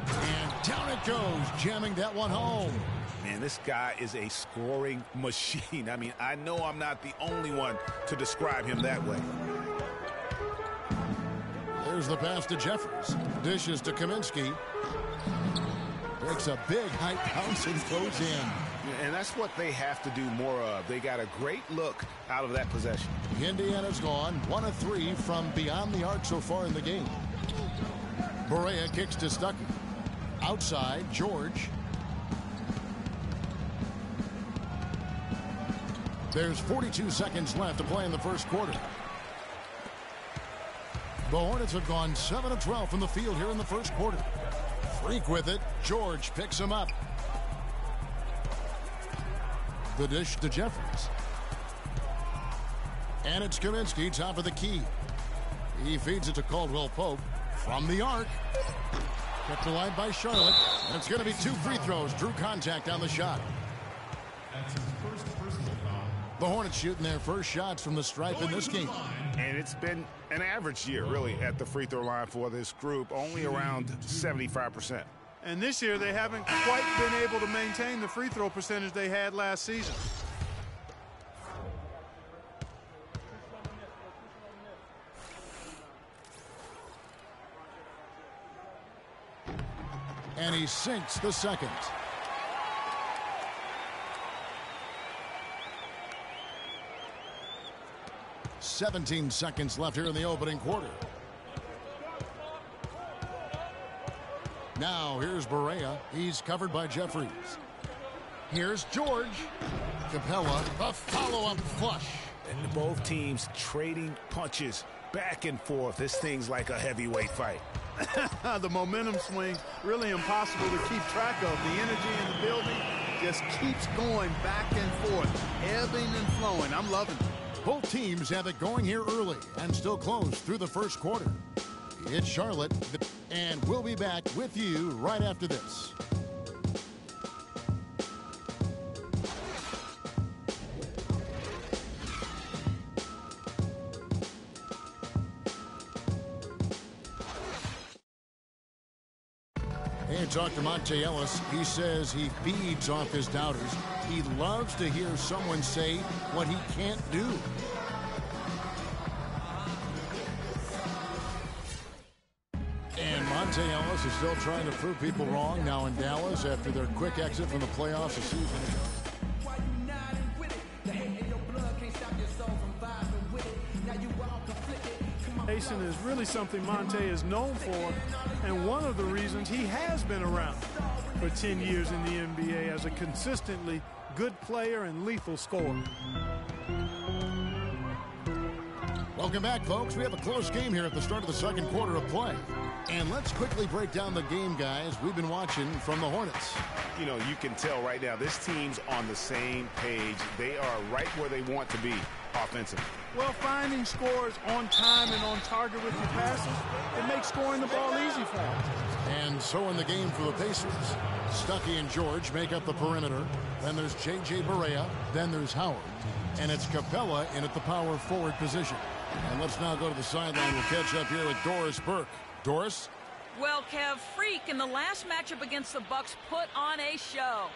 And down it goes, jamming that one home. Man, this guy is a scoring machine. I mean, I know I'm not the only one to describe him that way. There's the pass to Jeffries. Dishes to Kaminsky. Takes a big high bounce and goes in. And that's what they have to do more of. They got a great look out of that possession. Indiana's gone 1 of 3 from beyond the arc so far in the game. Barea kicks to Stuckey. Outside, George. There's 42 seconds left to play in the first quarter. The Hornets have gone 7 of 12 from the field here in the first quarter. Freak with it. George picks him up. The dish to Jeffries. And it's Kaminsky, top of the key. He feeds it to Caldwell Pope from the arc. Kept alive by Charlotte. And it's going to be 2 free throws. Drew contact on the shot. That's his first personal foul. The Hornets shooting their first shots from the stripe in this game. And it's been an average year, really, at the free throw line for this group, only around 75%. And this year, they haven't quite been able to maintain the free throw percentage they had last season. And he sinks the second. "17 seconds left here in the opening quarter. Now here's Barea. He's covered by Jeffries. Here's George. Capella, a follow-up flush. And both teams trading punches back and forth. This thing's like a heavyweight fight. The momentum swing, really impossible to keep track of. The energy in the building just keeps going back and forth, ebbing and flowing. I'm loving it. Both teams have it going here early and still close through the first quarter. It's Charlotte, and we'll be back with you right after this. Hey, talk to Monte Ellis. He says he feeds off his doubters. He loves to hear someone say what he can't do. And Monte Ellis is still trying to prove people wrong now in Dallas after their quick exit from the playoffs this season. Jason is really something Monte is known for, and one of the reasons he has been around for 10 years in the NBA as a consistently good player and lethal scorer. Welcome back, folks. We have a close game here at the start of the second quarter of play. And let's quickly break down the game, guys. We've been watching from the Hornets. You know, you can tell right now this team's on the same page. They are right where they want to be offensively. Well, finding scores on time and on target with your passes, it makes scoring the ball easy for them. And so in the game for the Pacers, Stuckey and George make up the perimeter. Then there's J.J. Barea. Then there's Howard. And it's Capella in at the power forward position. And let's now go to the sideline. We'll catch up here with Doris Burke. Doris? Well, Kev, Freak in the last matchup against the Bucks put on a show.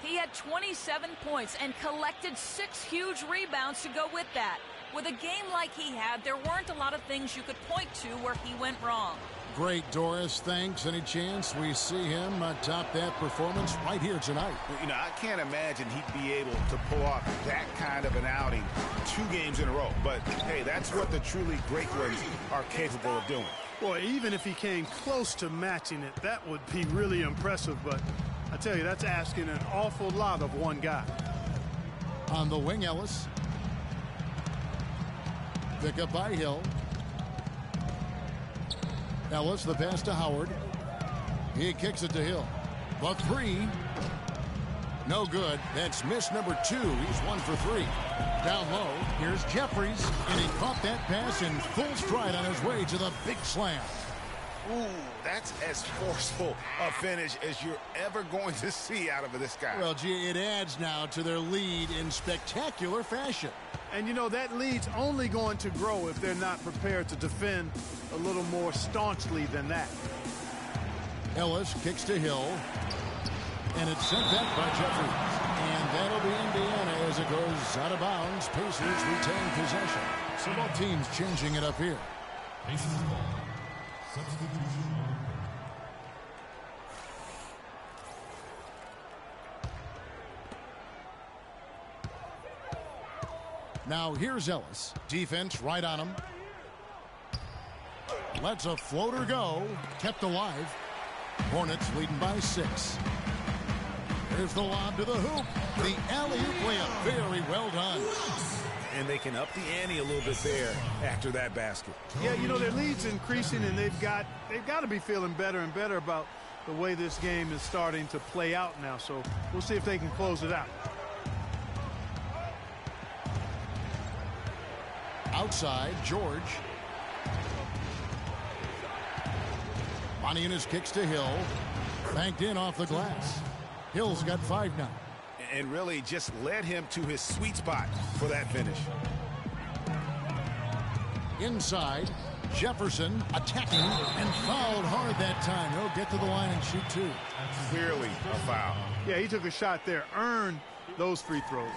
He had 27 points and collected 6 huge rebounds to go with that. With a game like he had, there weren't a lot of things you could point to where he went wrong. Great, Doris. Thanks. Any chance we see him top that performance right here tonight? You know, I can't imagine he'd be able to pull off that kind of an outing 2 games in a row. But, hey, that's what the truly great ones are capable of doing. Boy, even if he came close to matching it, that would be really impressive. But I tell you, that's asking an awful lot of one guy. On the wing, Ellis. Pick up by Hill. Ellis, the pass to Howard. He kicks it to Hill. The 3. No good. That's miss number 2. He's 1 for 3. Down low, here's Jeffries, and he caught that pass in full stride on his way to the big slam. Ooh, that's as forceful a finish as you're ever going to see out of this guy. Well, gee, it adds now to their lead in spectacular fashion. And, you know, that lead's only going to grow if they're not prepared to defend a little more staunchly than that. Ellis kicks to Hill, and it's sent back by Jeffries. And that'll be Indiana as it goes out of bounds. Pacers retain possession. So both teams changing it up here. Pacers ball. Substitution. Now here's Ellis. Defense right on him. Lets a floater go. Kept alive. Hornets leading by 6. There's the lob to the hoop. The alley-oop layup. Very well done. And they can up the ante a little bit there after that basket. Yeah, you know, their lead's increasing, and they've got to be feeling better and better about the way this game is starting to play out now. So we'll see if they can close it out. Outside, George. Montianis kicks to Hill. Banked in off the glass. Hill's got 5 now. And really just led him to his sweet spot for that finish. Inside, Jefferson attacking and fouled hard that time. He'll get to the line and shoot 2. Clearly a foul. Yeah, he took a shot there, earned those free throws.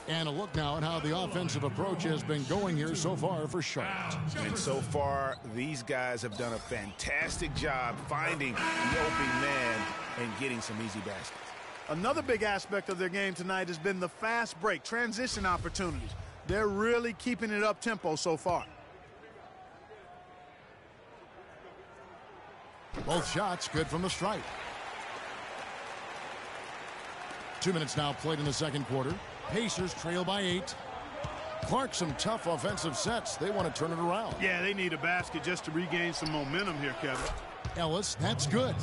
And a look now at how the offensive approach has been going here so far for Charlotte. And so far, these guys have done a fantastic job finding the open man and getting some easy baskets. Another big aspect of their game tonight has been the fast break, transition opportunities. They're really keeping it up tempo so far. Both shots good from the stripe. 2 minutes now played in the second quarter. Pacers trail by 8. Clark, some tough offensive sets. They want to turn it around. Yeah, they need a basket just to regain some momentum here, Kevin. Ellis, that's good.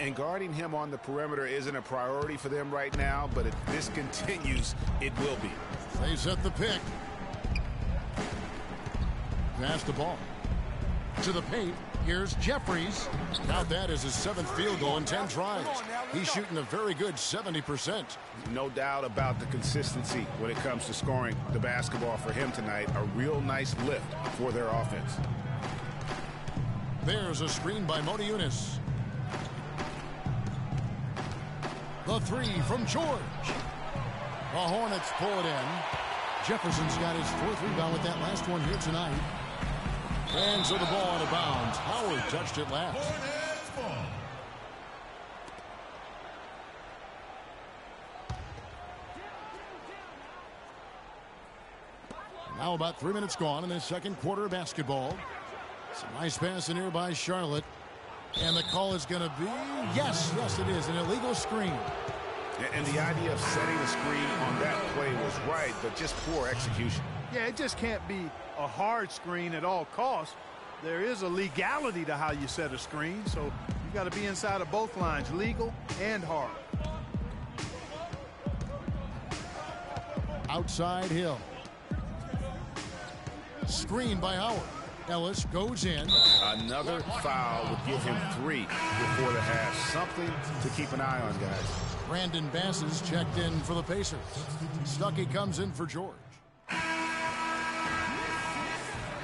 And guarding him on the perimeter isn't a priority for them right now, but if this continues, it will be. They set the pick. Pass the ball. To the paint. Here's Jeffries. Now that is his 7th field goal in 10 tries. He's shooting a very good 70%. No doubt about the consistency when it comes to scoring the basketball for him tonight. A real nice lift for their offense. There's a screen by Montianis. The 3 from George. The Hornets pull it in. Jefferson's got his 4th rebound with that last one here tonight. Hands of the ball out of bounds. Howard touched it last. Now about 3 minutes gone in the second quarter of basketball. Some nice passing here by Charlotte. And the call is going to be, yes, it is, an illegal screen. And the idea of setting a screen on that play was right, but just poor execution. Yeah, it just can't be a hard screen at all costs. There is a legality to how you set a screen, so you got to be inside of both lines, legal and hard. Outside Hill. Screen by Howard. Ellis goes in. Another foul would give him 3 before the half. Something to keep an eye on, guys. Brandon Bass is checked in for the Pacers. Stuckey comes in for George.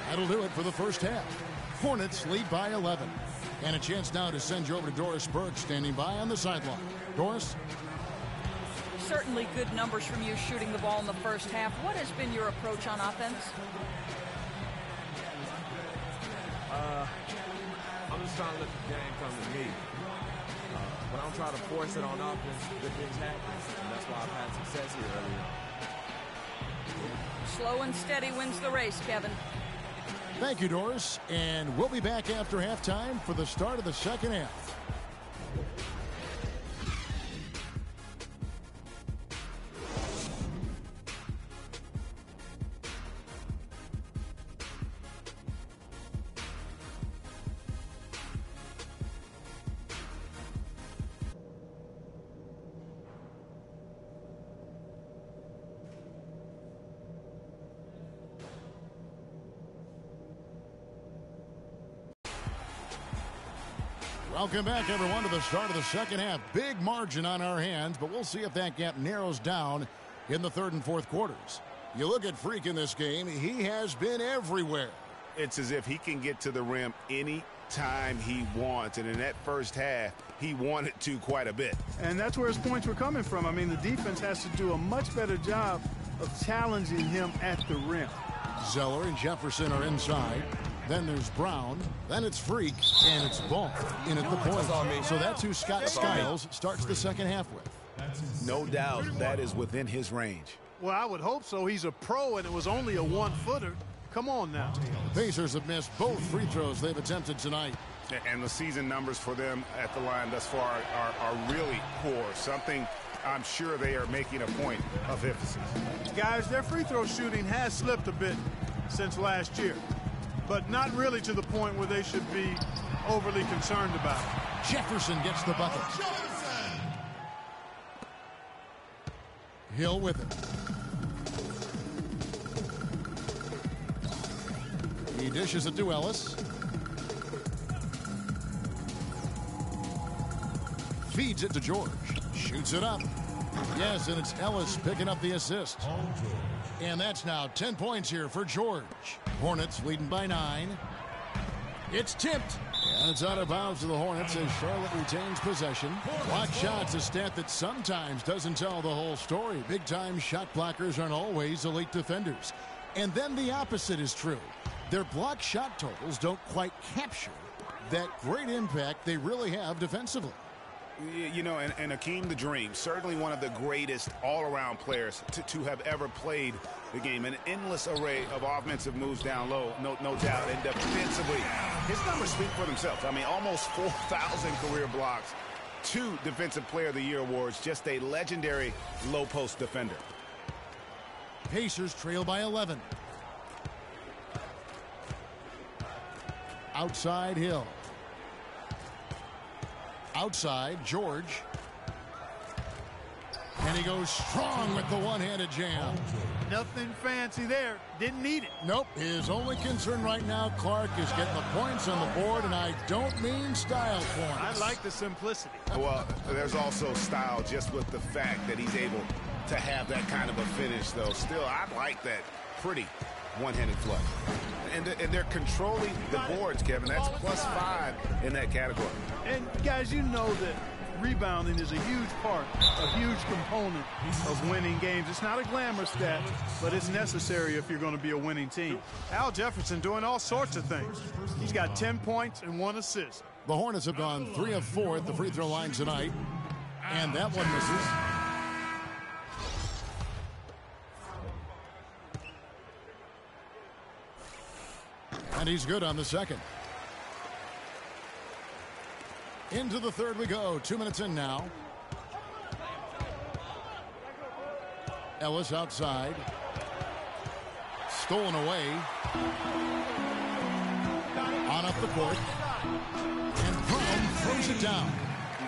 That'll do it for the first half. Hornets lead by 11. And a chance now to send you over to Doris Burke, standing by on the sideline. Doris? Certainly good numbers from you shooting the ball in the first half. What has been your approach on offense? I'm just trying to let the game come to me. When I'm trying to force it on offense, good things happen. And that's why I've had success here earlier. Slow and steady wins the race, Kevin. Thank you, Doris. And we'll be back after halftime for the start of the second half. Welcome back, everyone, to the start of the second half. Big margin on our hands, but we'll see if that gap narrows down in the third and fourth quarters. You look at Freak in this game, he has been everywhere. It's as if he can get to the rim any time he wants, and in that first half, he wanted to quite a bit. And that's where his points were coming from. I mean, the defense has to do a much better job of challenging him at the rim. Zeller and Jefferson are inside. Then there's Brown. Then it's Freak. And it's Ball in at the point. So that's who Scott Skiles starts the second half with. No doubt that is within his range. Well, I would hope so. He's a pro, and it was only a one-footer. Come on now. The Pacers have missed both free throws they've attempted tonight. And the season numbers for them at the line thus far are really poor. Something I'm sure they are making a point of emphasis. Guys, their free throw shooting has slipped a bit since last year, but not really to the point where they should be overly concerned about it. Jefferson gets the bucket. Hill with it. He dishes it to Ellis. Feeds it to George. Shoots it up. Yes, and it's Ellis picking up the assist. And that's now 10 points here for George. Hornets leading by 9. It's tipped. And it's out of bounds to the Hornets as Charlotte retains possession. Block shots, a stat that sometimes doesn't tell the whole story. Big-time shot blockers aren't always elite defenders. And then the opposite is true. Their block shot totals don't quite capture that great impact they really have defensively. You know, and Akeem the Dream, certainly one of the greatest all-around players to have ever played the game. An endless array of offensive moves down low, no doubt. And defensively, his numbers speak for themselves. I mean, almost 4,000 career blocks, 2 Defensive Player of the Year awards, just a legendary low-post defender. Pacers trail by 11. Outside Hill. Outside, George. And he goes strong with the one-handed jam. Nothing fancy there. Didn't need it. Nope. His only concern right now, Clark, is getting the points on the board, and I don't mean style points. I like the simplicity. Well, there's also style just with the fact that he's able to have that kind of a finish, though. Still, I like that pretty one-handed flush. And they're controlling the boards, Kevin. That's +5 in that category. And, guys, you know that rebounding is a huge part, a huge component of winning games. It's not a glamour stat, but it's necessary if you're going to be a winning team. Al Jefferson doing all sorts of things. He's got 10 points and 1 assist. The Hornets have gone 3 of 4 at the free throw line tonight, and that one misses. And he's good on the second. Into the third we go. 2 minutes in now. Ellis outside. Stolen away. On up the court. And Brown throws it down.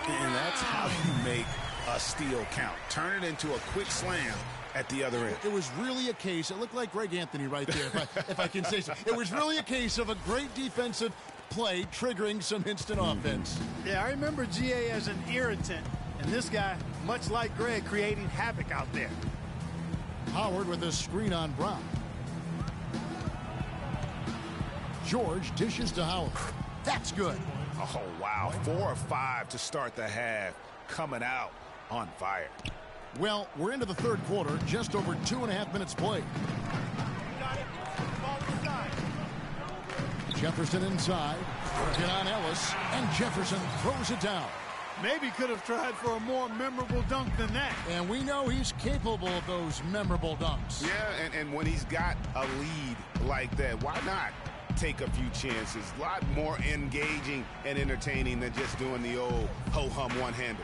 And that's how you make a steal count. Turn it into a quick slam at the other end. It was really a case, it looked like Greg Anthony right there, if I can say so. It was really a case of a great defensive play triggering some instant offense. Yeah, I remember GA as an irritant, and this guy, much like Greg, creating havoc out there. Howard with a screen on Brown. George dishes to Howard. That's good. Oh, wow. 4 of 5 to start the half. Coming out on fire. Well, we're into the third quarter, just over 2.5 minutes played. Jefferson inside, working on Ellis, and Jefferson throws it down. Maybe could have tried for a more memorable dunk than that. And we know he's capable of those memorable dunks. Yeah, and when he's got a lead like that, why not take a few chances? A lot more engaging and entertaining than just doing the old ho-hum one-hander.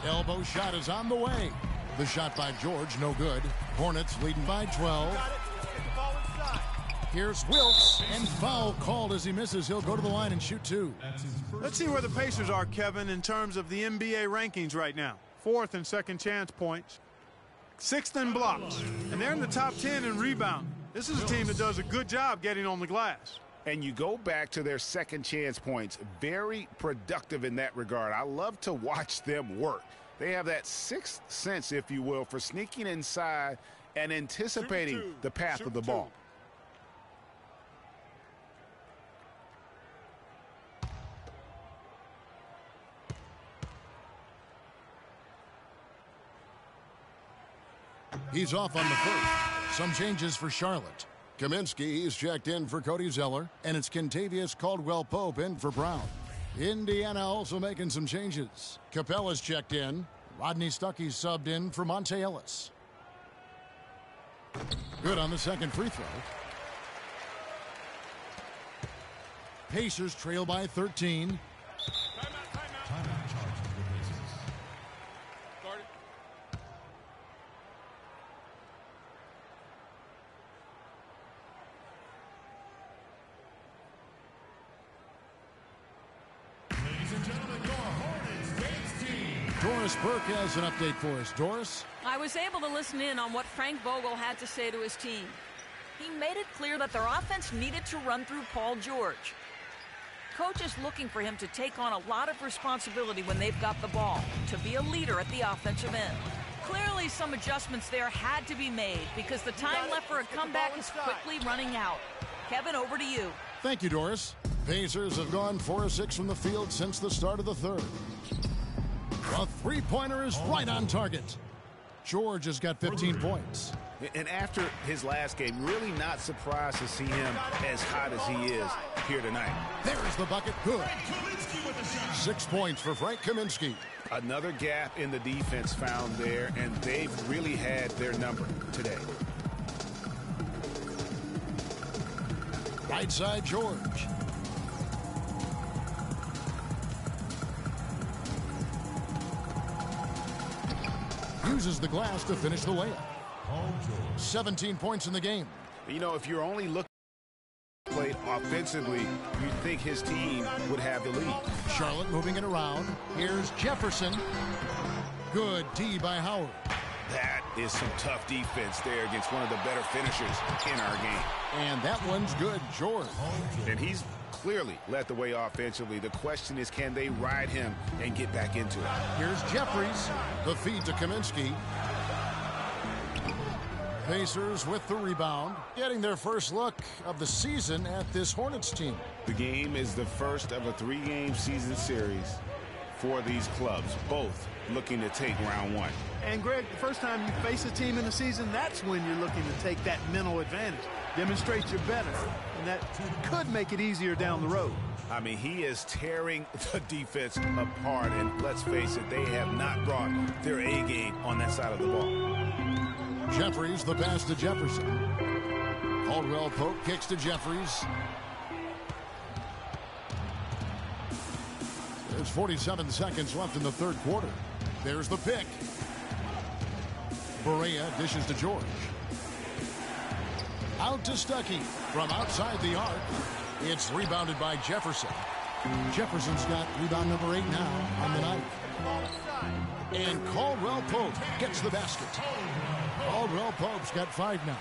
Elbow shot is on the way. The shot by George, no good. Hornets leading by 12. Here's Wilkes, and foul called as he misses. He'll go to the line and shoot 2. Let's see where the Pacers are, Kevin, in terms of the NBA rankings right now. 4th and second chance points. 6th in blocks. And they're in the top 10 in rebound. This is a team that does a good job getting on the glass. And you go back to their second chance points. Very productive in that regard. I love to watch them work. They have that sixth sense, if you will, for sneaking inside and anticipating the path of the ball. He's off on the first. Some changes for Charlotte. Kaminsky is checked in for Cody Zeller, and it's Kentavious Caldwell-Pope in for Brown. Indiana also making some changes. Capella's checked in. Rodney Stuckey's subbed in for Monte Ellis. Good on the second free throw. Pacers trail by 13. Timeout charged for the Pacers. Ladies and gentlemen, your Hornets dance team. Doris Burke has an update for us. Doris? I was able to listen in on what Frank Vogel had to say to his team. He made it clear that their offense needed to run through Paul George. Coach is looking for him to take on a lot of responsibility when they've got the ball, to be a leader at the offensive end. Clearly, some adjustments there had to be made because the time left for a comeback is quickly running out. Kevin, over to you. Thank you, Doris. Pacers have gone 4 of 6 from the field since the start of the third. A three-pointer is right on target. George has got 15 points. And after his last game, really not surprised to see him as hot as he is here tonight. There's the bucket. Good. 6 points for Frank Kaminsky. Another gap in the defense found there, and they've really had their number today. Right side, George. Uses the glass to finish the layup. 17 points in the game. You know, if you're only looking at play offensively, you'd think his team would have the lead. Charlotte moving it around. Here's Jefferson. Good D by Howard. That is some tough defense there against one of the better finishers in our game. And that one's good, George. And he's clearly led the way offensively. The question is, can they ride him and get back into it? Here's Jeffries. The feed to Kaminsky. Pacers with the rebound, getting their first look of the season at this Hornets team. The game is the first of a 3-game season series for these clubs, both looking to take round 1. And Greg, the first time you face a team in the season, that's when you're looking to take that mental advantage. Demonstrate you're better, and that could make it easier down the road. I mean, he is tearing the defense apart, and let's face it, they have not brought their A game on that side of the ball. Jeffries, the pass to Jefferson. Caldwell Pope kicks to Jeffries. There's 47 seconds left in the third quarter. There's the pick. Barea dishes to George. Out to Stuckey from outside the arc. It's rebounded by Jefferson. Jefferson's got rebound number 8 now on the night. And Caldwell Pope gets the basket. Caldwell Pope's got 5 now.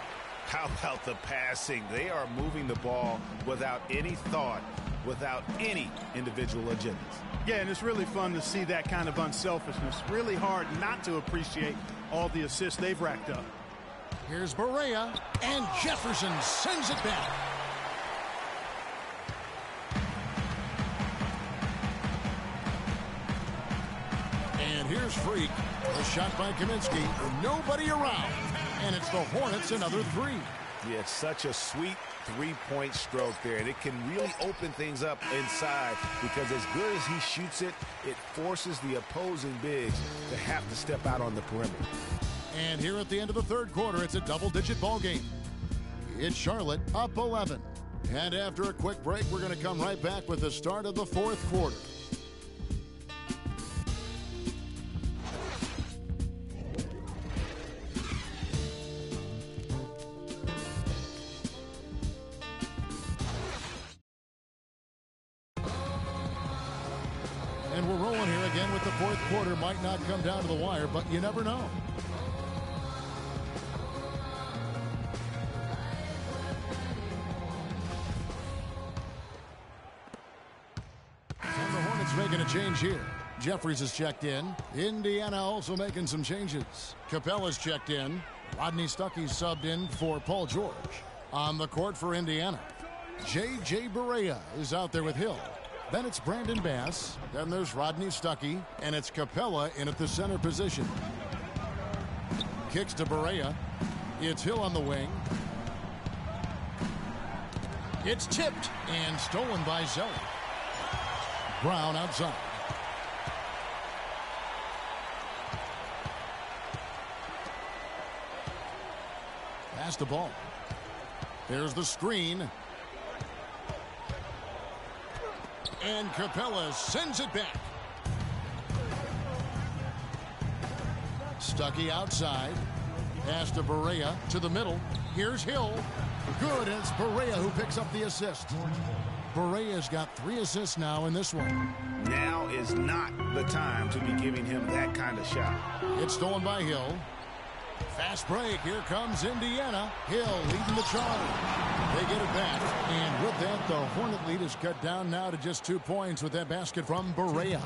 How about the passing? They are moving the ball without any thought, without any individual agendas. Yeah, and it's really fun to see that kind of unselfishness. Really hard not to appreciate all the assists they've racked up. Here's Barea, and Jefferson sends it back. And here's Freak. A shot by Kaminsky. Nobody around. And it's the Hornets another 3. Yeah, it's such a sweet three-point stroke there, and it can really open things up inside because as good as he shoots it, it forces the opposing bigs to have to step out on the perimeter. And here at the end of the third quarter, it's a double-digit ball game. It's Charlotte up 11. And after a quick break, we're going to come right back with the start of the fourth quarter. And we're rolling here again with the fourth quarter. Might not come down to the wire, but you never know. And the Hornets making a change here. Jeffries is checked in. Indiana also making some changes. Capella's checked in. Rodney Stuckey subbed in for Paul George. On the court for Indiana, J.J. Barea is out there with Hill. Then it's Brandon Bass. Then there's Rodney Stuckey. And it's Capella in at the center position. Kicks to Barea. It's Hill on the wing. It's tipped and stolen by Zeller. Brown outside. Pass the ball. There's the screen. And Capella sends it back. Stuckey outside. Pass to Barea to the middle. Here's Hill. Good, and it's Barea who picks up the assist. Barea's got 3 assists now in this one. Now is not the time to be giving him that kind of shot. It's stolen by Hill. Fast break. Here comes Indiana. Hill leading the charge. They get it back. And with that, the Hornet lead is cut down now to just 2 points with that basket from Barea.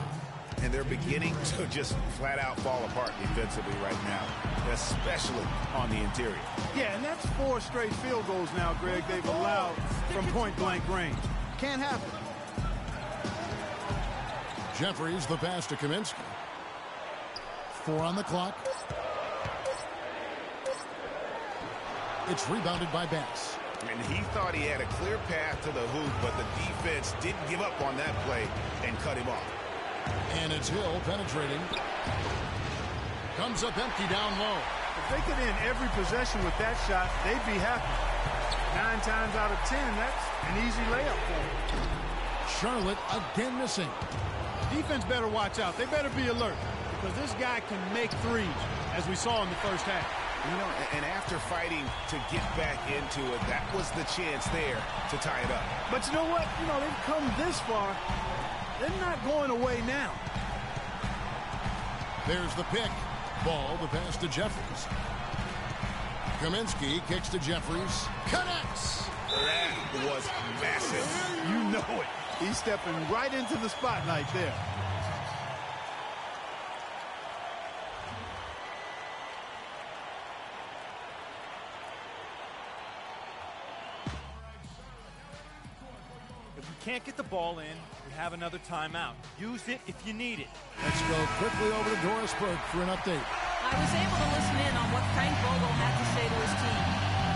And they're beginning to just flat out fall apart defensively right now, especially on the interior. Yeah, and that's 4 straight field goals now, Greg, they've allowed from point-blank range. Can't happen. Jeffries, the pass to Kaminsky. 4 on the clock. It's rebounded by Bass. And he thought he had a clear path to the hoop, but the defense didn't give up on that play and cut him off. And it's Hill penetrating. Comes up empty down low. If they could end every possession with that shot, they'd be happy. 9 times out of 10, that's an easy layup for them. Charlotte again missing. Defense better watch out. They better be alert because this guy can make threes, as we saw in the first half. You know, and after fighting to get back into it, that was the chance there to tie it up. But you know what? You know, they've come this far. They're not going away now. There's the pick. Ball, the pass to Jeffries. Kaminsky kicks to Jeffries. Connects! That was massive. You know it. He's stepping right into the spotlight there. If we can't get the ball in, we have another timeout. Use it if you need it. Let's go quickly over to Doris Burke for an update. I was able to listen in on what Frank Vogel had to say to his team.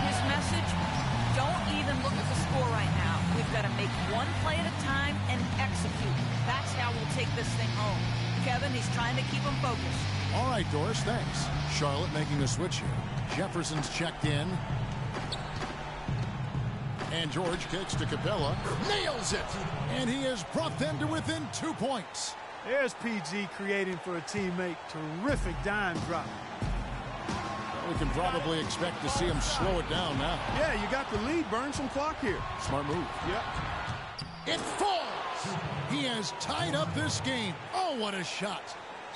His message, don't even look at the score right now. We've got to make one play at a time and execute. That's how we'll take this thing home. Kevin, he's trying to keep them focused. All right, Doris, thanks. Charlotte making a switch here. Jefferson's checked in. And George kicks to Capella. Nails it! And he has brought them to within 2 points. There's PG creating for a teammate. Terrific dime drop. We can probably expect to see him slow it down now. Yeah, you got the lead. Burn some clock here. Smart move. Yep. It falls! He has tied up this game. Oh, what a shot.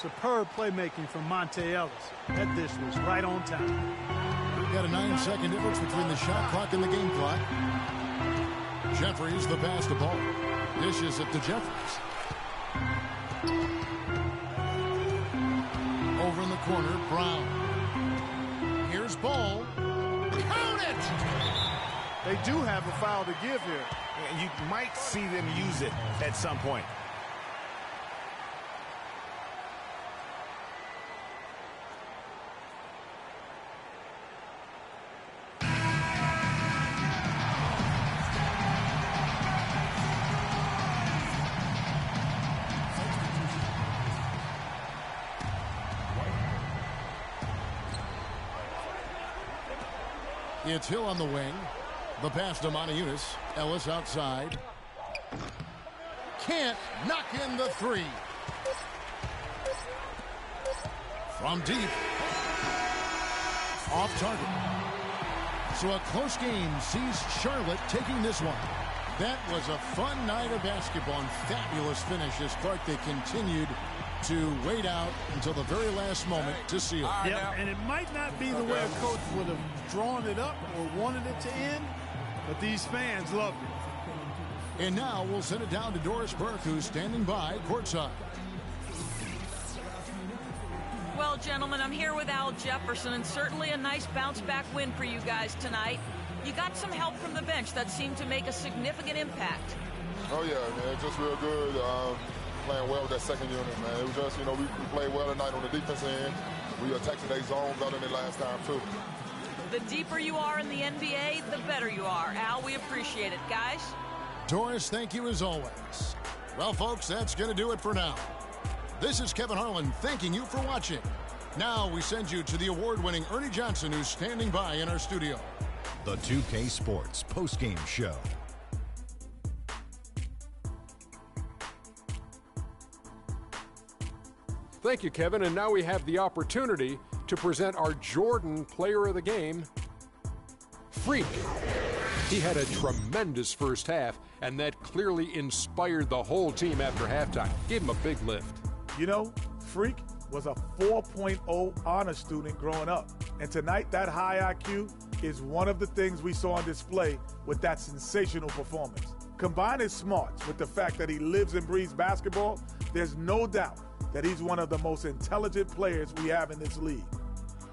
Superb playmaking from Monte Ellis. That dish was right on time. Got a 9-second difference between the shot clock and the game clock. Jeffries, the pass to Ball. Dishes it to Jeffries. Over in the corner, Brown. Here's Ball. Count it! They do have a foul to give here. And you might see them use it at some point. It's Hill on the wing. The pass to Montejunas. Ellis outside. Can't knock in the 3. From deep. Off target. So a close game sees Charlotte taking this one. That was a fun night of basketball and fabulous finish as Clark, they continued to wait out until the very last moment to seal it. Yep, and it might not be the way a coach would have drawn it up or wanted it to end, but these fans loved it. And now we'll send it down to Doris Burke, who's standing by courtside. Well, gentlemen, I'm here with Al Jefferson, and certainly a nice bounce-back win for you guys tonight. You got some help from the bench that seemed to make a significant impact. Oh, yeah, man, just real good. Playing well with that second unit, man. It was just, you know, we played well tonight on the defense end. We attacked their zone better than last time, too. The deeper you are in the NBA, the better you are. Al, we appreciate it, guys. Doris, thank you as always. Well, folks, that's going to do it for now. This is Kevin Harlan thanking you for watching. Now we send you to the award-winning Ernie Johnson, who's standing by in our studio. The 2K Sports postgame show. thank you, Kevin. And now we have the opportunity to present our Jordan Player of the Game, Freak. He had a tremendous first half, and that clearly inspired the whole team after halftime. Gave him a big lift. You know, Freak was a 4.0 honor student growing up. And tonight, that high IQ is one of the things we saw on display with that sensational performance. Combine his smarts with the fact that he lives and breathes basketball, there's no doubt that he's one of the most intelligent players we have in this league.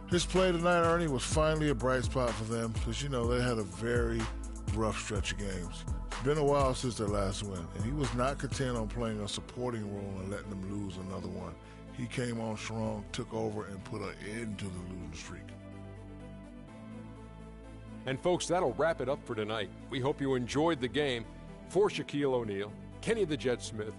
His play tonight, Ernie, was finally a bright spot for them because, you know, they had a very rough stretch of games. It's been a while since their last win, and he was not content on playing a supporting role and letting them lose another one. He came on strong, took over, and put an end to the losing streak. And folks, that'll wrap it up for tonight. We hope you enjoyed the game. For Shaquille O'Neal, Kenny the Jet Smith.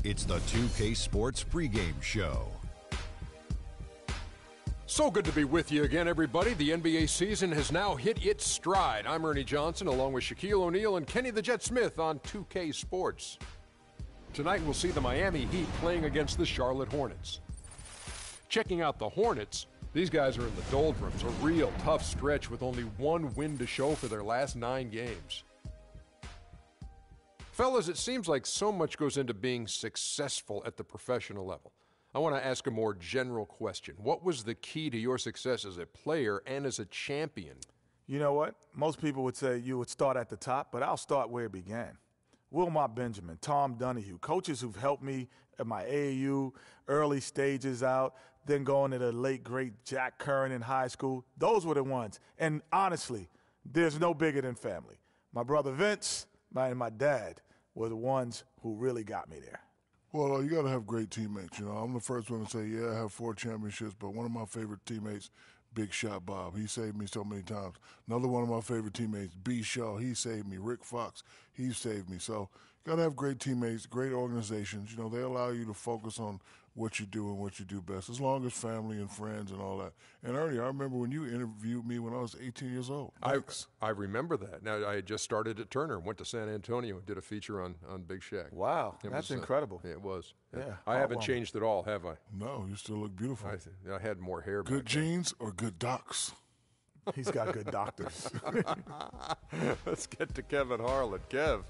It's the 2K Sports pregame show. So good to be with you again, everybody. The NBA season has now hit its stride. I'm Ernie Johnson, along with Shaquille O'Neal and Kenny the Jet Smith on 2K Sports. Tonight we'll see the Miami Heat playing against the Charlotte Hornets. Checking out the Hornets, these guys are in the doldrums, a real tough stretch with only one win to show for their last 9 games. Fellas, it seems like so much goes into being successful at the professional level. I want to ask a more general question. What was the key to your success as a player and as a champion? You know what? Most people would say you would start at the top, but I'll start where it began. Wilmot Benjamin, Tom Donahue, coaches who've helped me at my AAU, early stages out, then going to the late, great Jack Curran in high school. Those were the ones. And honestly, there's no bigger than family. My brother Vince and my dad were the ones who really got me there. Well, you got to have great teammates. You know, I'm the first one to say, yeah, I have 4 championships, but one of my favorite teammates, Big Shot Bob, he saved me so many times. Another one of my favorite teammates, B. Shaw, he saved me. Rick Fox, he saved me. So you got to have great teammates, great organizations. You know, they allow you to focus on what you do and what you do best, as long as family and friends and all that. And Ernie, I remember when you interviewed me when I was 18 years old. I remember that. Now, I had just started at Turner, went to San Antonio, and did a feature on Big Shaq. Wow, that's incredible. It was. Yeah. I haven't changed at all, have I? No, you still look beautiful. I had more hair. Good genes or good docs? He's got good doctors. Let's get to Kevin Harlan. Kev.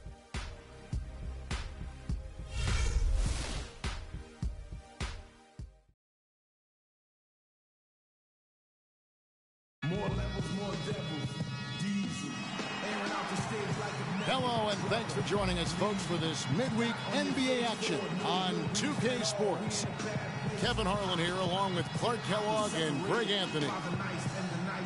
Hello, and thanks for joining us, folks, for this midweek NBA action on 2K Sports. Kevin Harlan here, along with Clark Kellogg and Greg Anthony.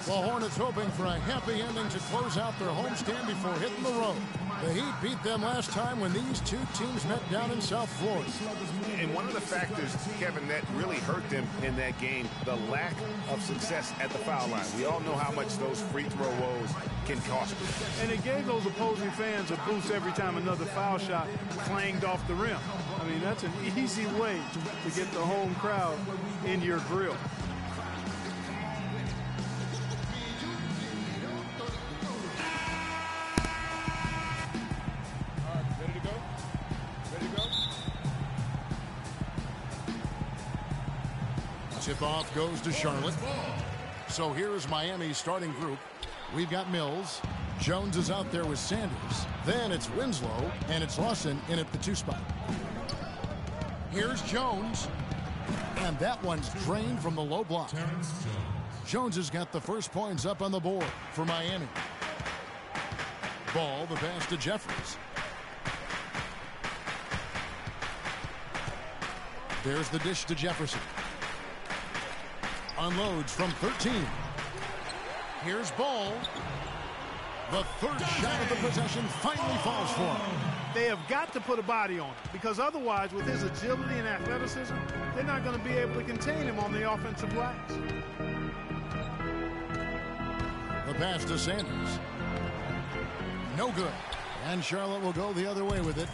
The Hornets hoping for a happy ending to close out their homestand before hitting the road. The Heat beat them last time when these two teams met down in South Florida. And one of the factors, Kevin, that really hurt them in that game, the lack of success at the foul line. We all know how much those free throw woes can cost you. And it gave those opposing fans a boost every time another foul shot clanged off the rim. I mean, that's an easy way to get the home crowd in your grill. Tip-off goes to Charlotte. So here is Miami's starting group. We've got Mills. Jones is out there with Sanders. Then it's Winslow, and it's Lawson in at the 2 spot. Here's Jones. And that one's drained from the low block. Jones has got the first points up on the board for Miami. Ball, the pass to Jeffries. There's the dish to Jefferson. Unloads from 13. Here's Ball. The third shot of the possession finally falls for him. They have got to put a body on him, because otherwise, with his agility and athleticism, they're not going to be able to contain him on the offensive glass. The pass to Sanders. No good. And Charlotte will go the other way with it.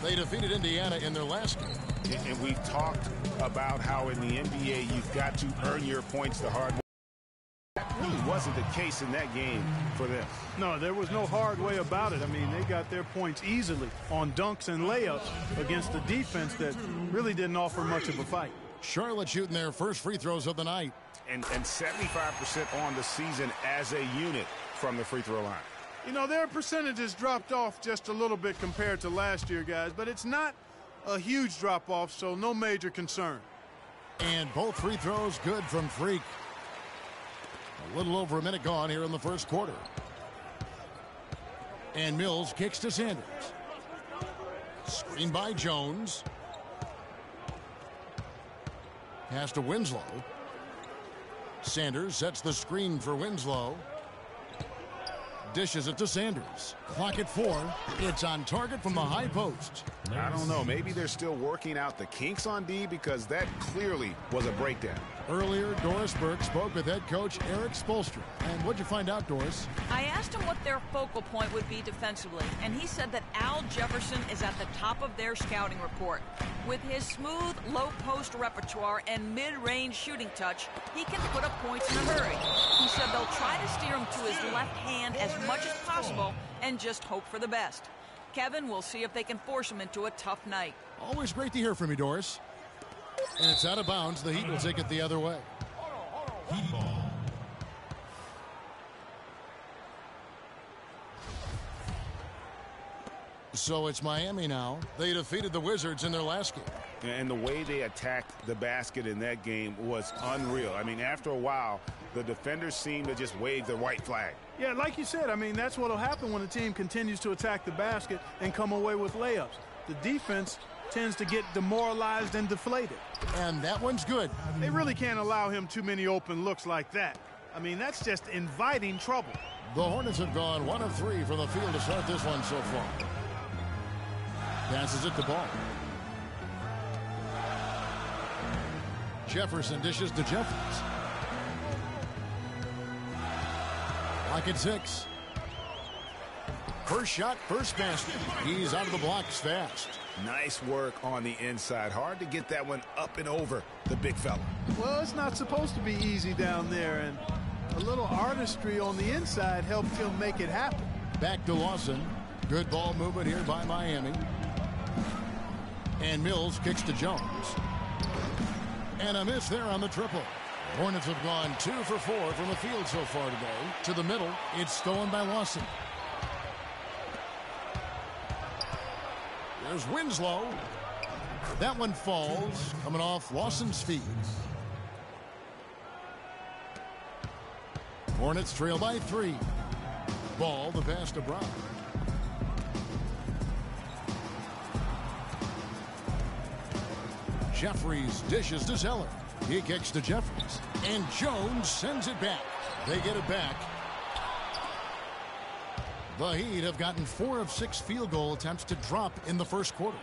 They defeated Indiana in their last game. And we've talked about how in the NBA you've got to earn your points the hard way. That really wasn't the case in that game for them. No, there was no hard way about it. I mean, they got their points easily on dunks and layups against a defense that really didn't offer much of a fight. Charlotte shooting their first free throws of the night. And 75% on the season as a unit from the free throw line. You know, their percentages dropped off just a little bit compared to last year, guys, but it's not a huge drop-off, so no major concern. And both free throws good from Freak. A little over a minute gone here in the first quarter. And Mills kicks to Sanders. Screen by Jones. Pass to Winslow. Sanders sets the screen for Winslow. Dishes it to Sanders. Clock at 4. It's on target from the high post. I don't know. Maybe they're still working out the kinks on D, because that clearly was a breakdown. Earlier, Doris Burke spoke with head coach Eric Spoelstra. And what'd you find out, Doris? I asked him what their focal point would be defensively, and he said that Al Jefferson is at the top of their scouting report. With his smooth, low-post repertoire and mid-range shooting touch, he can put up points in a hurry. He said they'll try to steer him to his left hand as much as possible and just hope for the best. Kevin, we'll see if they can force him into a tough night. Always great to hear from you, Doris. And it's out of bounds. The Heat will take it the other way. Heat ball. So it's Miami now. They defeated the Wizards in their last game. And the way they attacked the basket in that game was unreal. I mean, after a while, the defenders seemed to just wave the white flag. Yeah, like you said, I mean, that's what will happen when a team continues to attack the basket and come away with layups. The defense tends to get demoralized and deflated. And that one's good. They really can't allow him too many open looks like that. I mean, that's just inviting trouble. The Hornets have gone 1 of 3 from the field to start this one so far. Passes it to Ball. Jefferson dishes to Jeffries. Lock at 6. First shot, first basket. He's out of the blocks fast. Nice work on the inside. Hard to get that one up and over the big fella. Well, it's not supposed to be easy down there, and a little artistry on the inside helped him make it happen. Back to Lawson. Good ball movement here by Miami. And Mills kicks to Jones. And a miss there on the triple. Hornets have gone 2 for 4 from the field so far today. To the middle, it's stolen by Lawson. There's Winslow. That one falls, coming off Lawson's feet. Hornets trail by 3. Ball, the pass to Brown. Jeffries dishes to Zeller. He kicks to Jeffries. And Jones sends it back. They get it back. The Heat have gotten 4 of 6 field goal attempts to drop in the first quarter.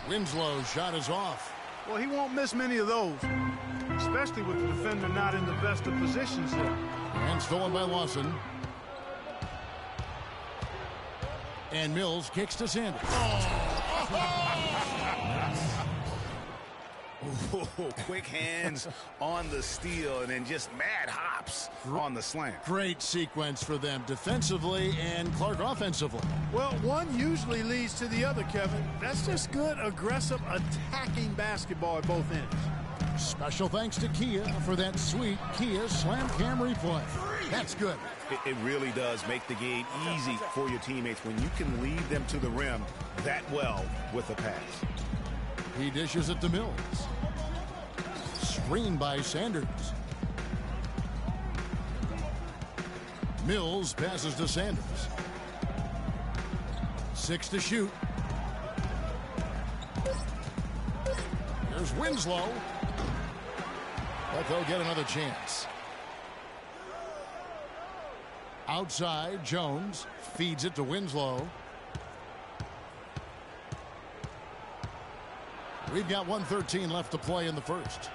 Winslow's shot is off. Well, he won't miss many of those, especially with the defender not in the best of positions there. And stolen by Lawson. And Mills kicks to Sanders. Ooh, quick hands on the steal and then just mad hops on the slant. Great sequence for them defensively and Clark offensively. Well, one usually leads to the other, Kevin. That's just good, aggressive, attacking basketball at both ends. Special thanks to Kia for that sweet Kia Slam Cam replay. That's good. It really does make the game easy for your teammates when you can lead them to the rim that well with a pass. He dishes it to Mills. Screen by Sanders. Mills passes to Sanders. 6 to shoot. Here's Winslow. But they'll get another chance. Outside, Jones feeds it to Winslow. We've got 1:13 left to play in the first.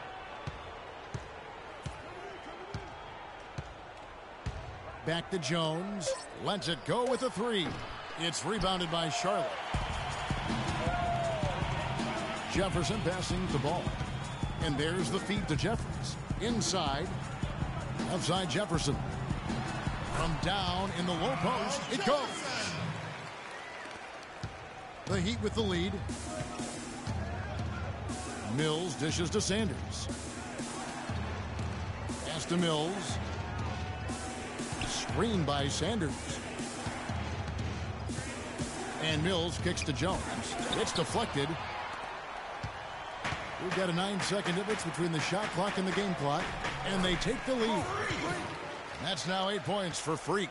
Back to Jones. Lets it go with a 3. It's rebounded by Charlotte. Jefferson passing the ball. And there's the feed to Jeffries. Inside. Outside Jefferson. From down in the low post, it goes. The Heat with the lead. Mills dishes to Sanders. Pass to Mills. Screen by Sanders. And Mills kicks to Jones. It's deflected. We've got a 9-second difference between the shot clock and the game clock. And they take the lead. That's now 8 points for Freak.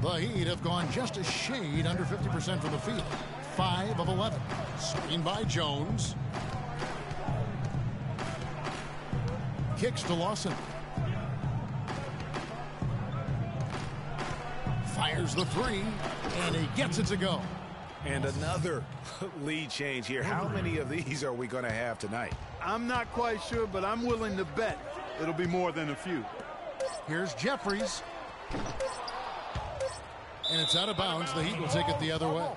The Heat have gone just a shade under 50% from the field. 5 of 11. Screen by Jones. Kicks to Lawson. Fires the 3, and he gets it to go. And another lead change here. How many of these are we going to have tonight? I'm not quite sure, but I'm willing to bet it'll be more than a few. Here's Jeffries. And it's out of bounds. The Heat will take it the other way.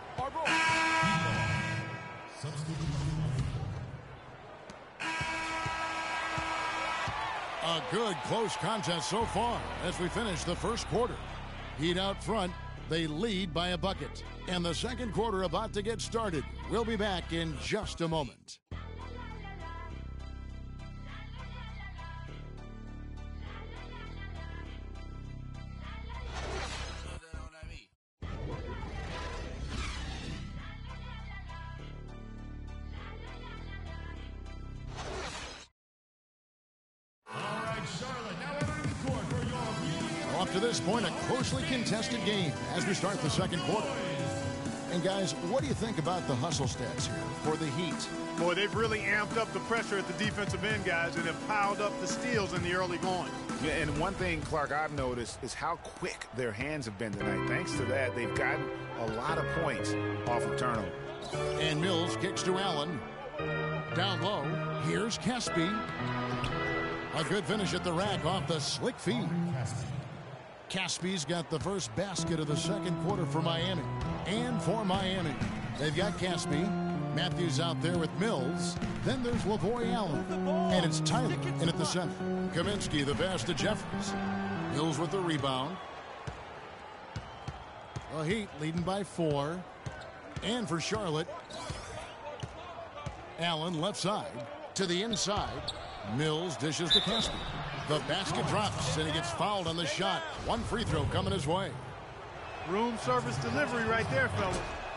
A good close contest so far as we finish the first quarter. Heat out front. They lead by a bucket. And the second quarter about to get started. We'll be back in just a moment. Up to this point, a closely contested game as we start the second quarter. And guys, what do you think about the hustle stats here for the Heat? Boy, they've really amped up the pressure at the defensive end, guys, and have piled up the steals in the early going. Yeah, and one thing, Clark, I've noticed is how quick their hands have been tonight. Thanks to that, they've gotten a lot of points off of turnover. And Mills kicks to Allen. Down low, here's Caspi. A good finish at the rack off the slick feed. Caspi's got the first basket of the second quarter for Miami. And for Miami, they've got Caspi. Matthews out there with Mills. Then there's Lavoy Allen. And it's Tyler in at the center. Kaminsky the pass to Jeffries. Mills with the rebound. The Heat leading by 4. And for Charlotte, Allen left side to the inside. Mills dishes to Caspi. The basket drops, and he gets fouled on the shot. One free throw coming his way. Room service delivery right there, fellas.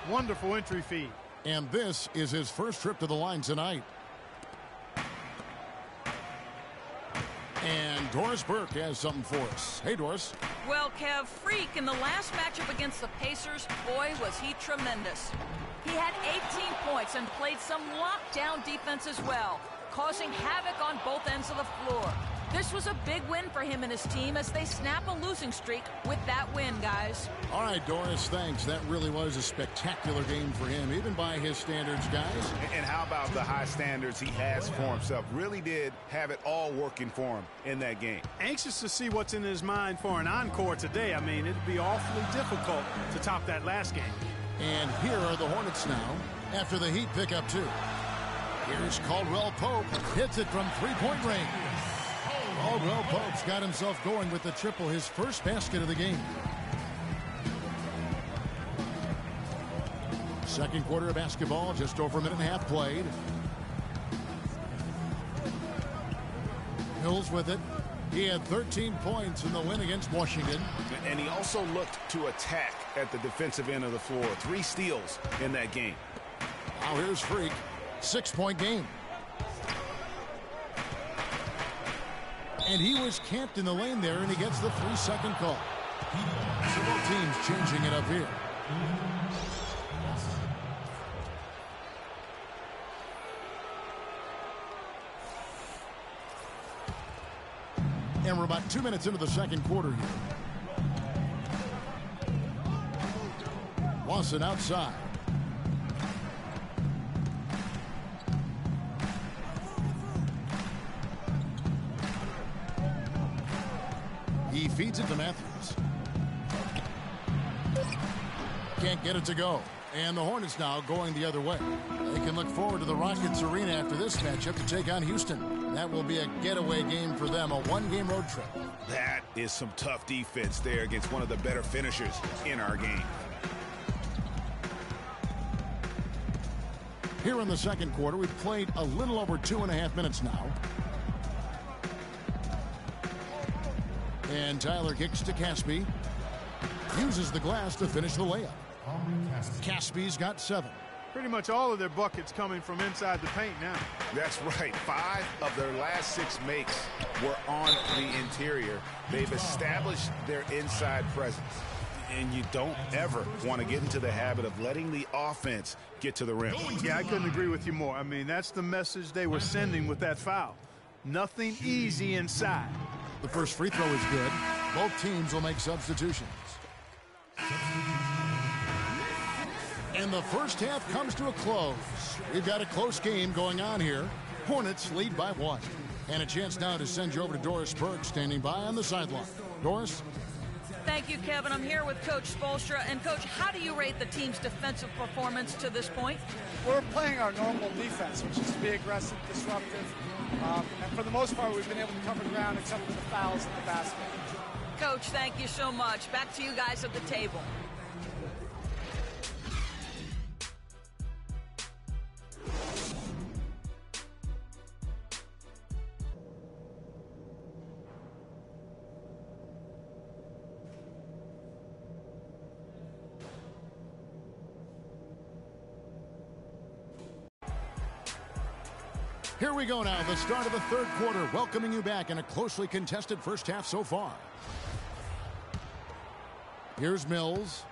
Wonderful entry feed. And this is his first trip to the line tonight. And Doris Burke has something for us. Hey, Doris. Well, Kev, Freak in the last matchup against the Pacers, boy, was he tremendous. He had 18 points and played some lockdown defense as well, causing havoc on both ends of the floor. This was a big win for him and his team as they snap a losing streak with that win, guys. All right, Doris, thanks. That really was a spectacular game for him, even by his standards, guys. And how about the high standards he has for himself? Really did have it all working for him in that game. Anxious to see what's in his mind for an encore today. I mean, it'd be awfully difficult to top that last game. And here are the Hornets now after the Heat pick up 2. Here's Caldwell Pope. Hits it from three-point range. Caldwell Pope's got himself going with the triple, his first basket of the game. Second quarter of basketball, just over a minute and a half played. Mills with it. He had 13 points in the win against Washington. And he also looked to attack at the defensive end of the floor. 3 steals in that game. Now here's Freak. 6-point game. And he was camped in the lane there, and he gets the 3-second call. So both teams changing it up here. And we're about 2 minutes into the second quarter here. Lawson outside. He feeds it to Matthews. Can't get it to go. And the Hornets now going the other way. They can look forward to the Rockets Arena after this matchup to take on Houston. That will be a getaway game for them, a one-game road trip. That is some tough defense there against one of the better finishers in our game. Here in the second quarter, we've played a little over 2.5 minutes now. And Tyler kicks to Caspi. Uses the glass to finish the layup. Caspi's got 7. Pretty much all of their buckets coming from inside the paint now. That's right. 5 of their last 6 makes were on the interior. They've established their inside presence. And you don't ever want to get into the habit of letting the offense get to the rim. Yeah, I couldn't agree with you more. I mean, that's the message they were sending with that foul. Nothing easy inside. The first free throw is good. Both teams will make substitutions. And the first half comes to a close. We've got a close game going on here. Hornets lead by 1. And a chance now to send you over to Doris Burke, standing by on the sideline. Doris? Thank you, Kevin. I'm here with Coach Spoelstra. And, Coach, how do you rate the team's defensive performance to this point? We're playing our normal defense, which is to be aggressive, disruptive. And for the most part, we've been able to cover ground except for the fouls in the basket. Coach, thank you so much. Back to you guys at the table. Here we go now, the start of the third quarter, welcoming you back in a closely contested first half so far. Here's Mills.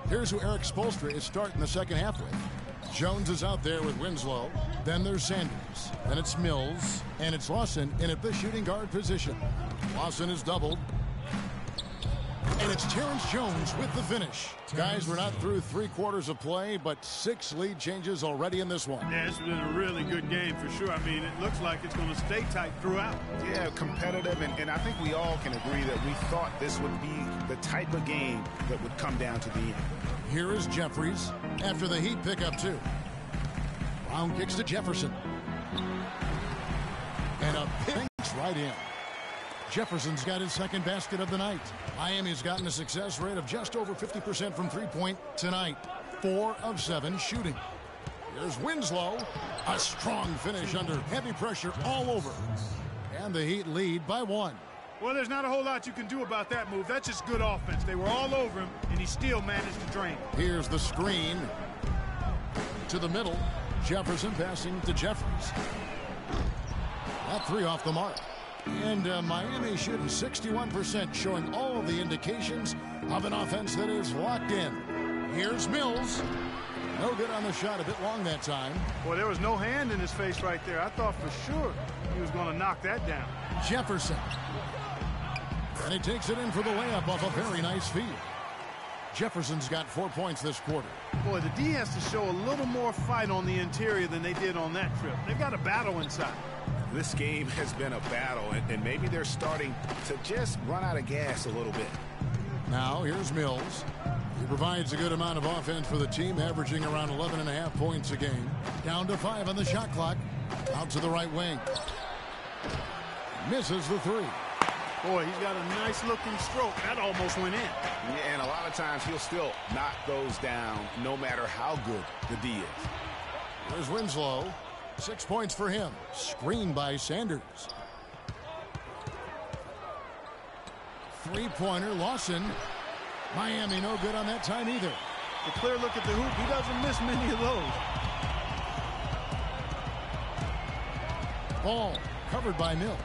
Here's who Eric Spoelstra is starting the second half with. Jones is out there with Winslow. Then there's Sanders. Then it's Mills. And it's Lawson in at the shooting guard position. Lawson is doubled. And it's Terrence Jones with the finish. Guys, we're not through 3 quarters of play, but 6 lead changes already in this one. Yeah, it's been a really good game for sure. I mean, it looks like it's going to stay tight throughout. Yeah, competitive, and I think we all can agree that we thought this would be the type of game that would come down to the end. Here is Jeffries after the Heat pick up 2. Brown kicks to Jefferson. And a pick right in. Jefferson's got his second basket of the night. Miami's gotten a success rate of just over 50% from three-point tonight. 4 of 7 shooting. Here's Winslow. A strong finish under heavy pressure all over. And the Heat lead by 1. Well, there's not a whole lot you can do about that move. That's just good offense. They were all over him, and he still managed to drain. Here's the screen. To the middle. Jefferson passing to Jeffries. That 3 off the mark. And Miami shooting 61%, showing all of the indications of an offense that is locked in. Here's Mills. No good on the shot, a bit long that time. Boy, there was no hand in his face right there. I thought for sure he was going to knock that down. Jefferson. And he takes it in for the layup off a very nice feed. Jefferson's got 4 points this quarter. Boy, the D has to show a little more fight on the interior than they did on that trip. They've got a battle inside. This game has been a battle, and maybe they're starting to just run out of gas a little bit. Now, here's Mills. He provides a good amount of offense for the team, averaging around 11.5 points a game. Down to 5 on the shot clock. Out to the right wing. Misses the 3. Boy, he's got a nice-looking stroke. That almost went in. Yeah, and a lot of times he'll still knock those down no matter how good the D is. There's Winslow. 6 points for him. Screened by Sanders. 3-pointer, Lawson. Miami no good on that time either. The clear look at the hoop, he doesn't miss many of those. Ball covered by Mills.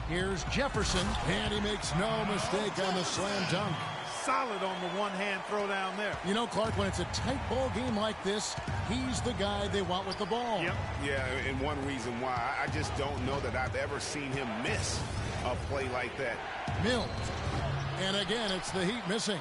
Here's Jefferson, and he makes no mistake on the slam dunk. Solid on the one-hand throw down there. You know, Clark, when it's a tight ball game like this, he's the guy they want with the ball. Yep. Yeah, and one reason why, I just don't know that I've ever seen him miss a play like that. Mills. And again, it's the Heat missing.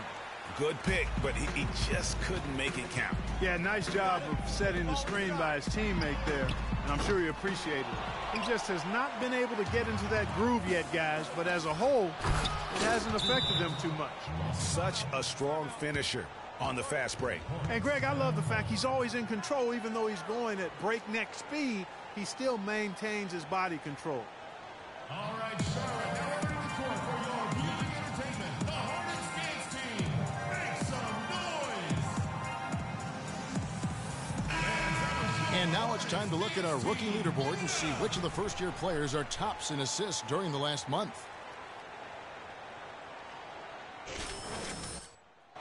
Good pick, but he just couldn't make it count. Yeah, nice job of setting the screen by his teammate there, and I'm sure he appreciated it. He just has not been able to get into that groove yet, guys, but as a whole, it hasn't affected them too much. Such a strong finisher on the fast break. And, Greg, I love the fact he's always in control. Even though he's going at breakneck speed, he still maintains his body control. All right, Charlotte, now we're ready to court for your viewing entertainment. The Hornets dance team, make some noise! And now it's time to look at our rookie leaderboard and see which of the first-year players are tops in assists during the last month.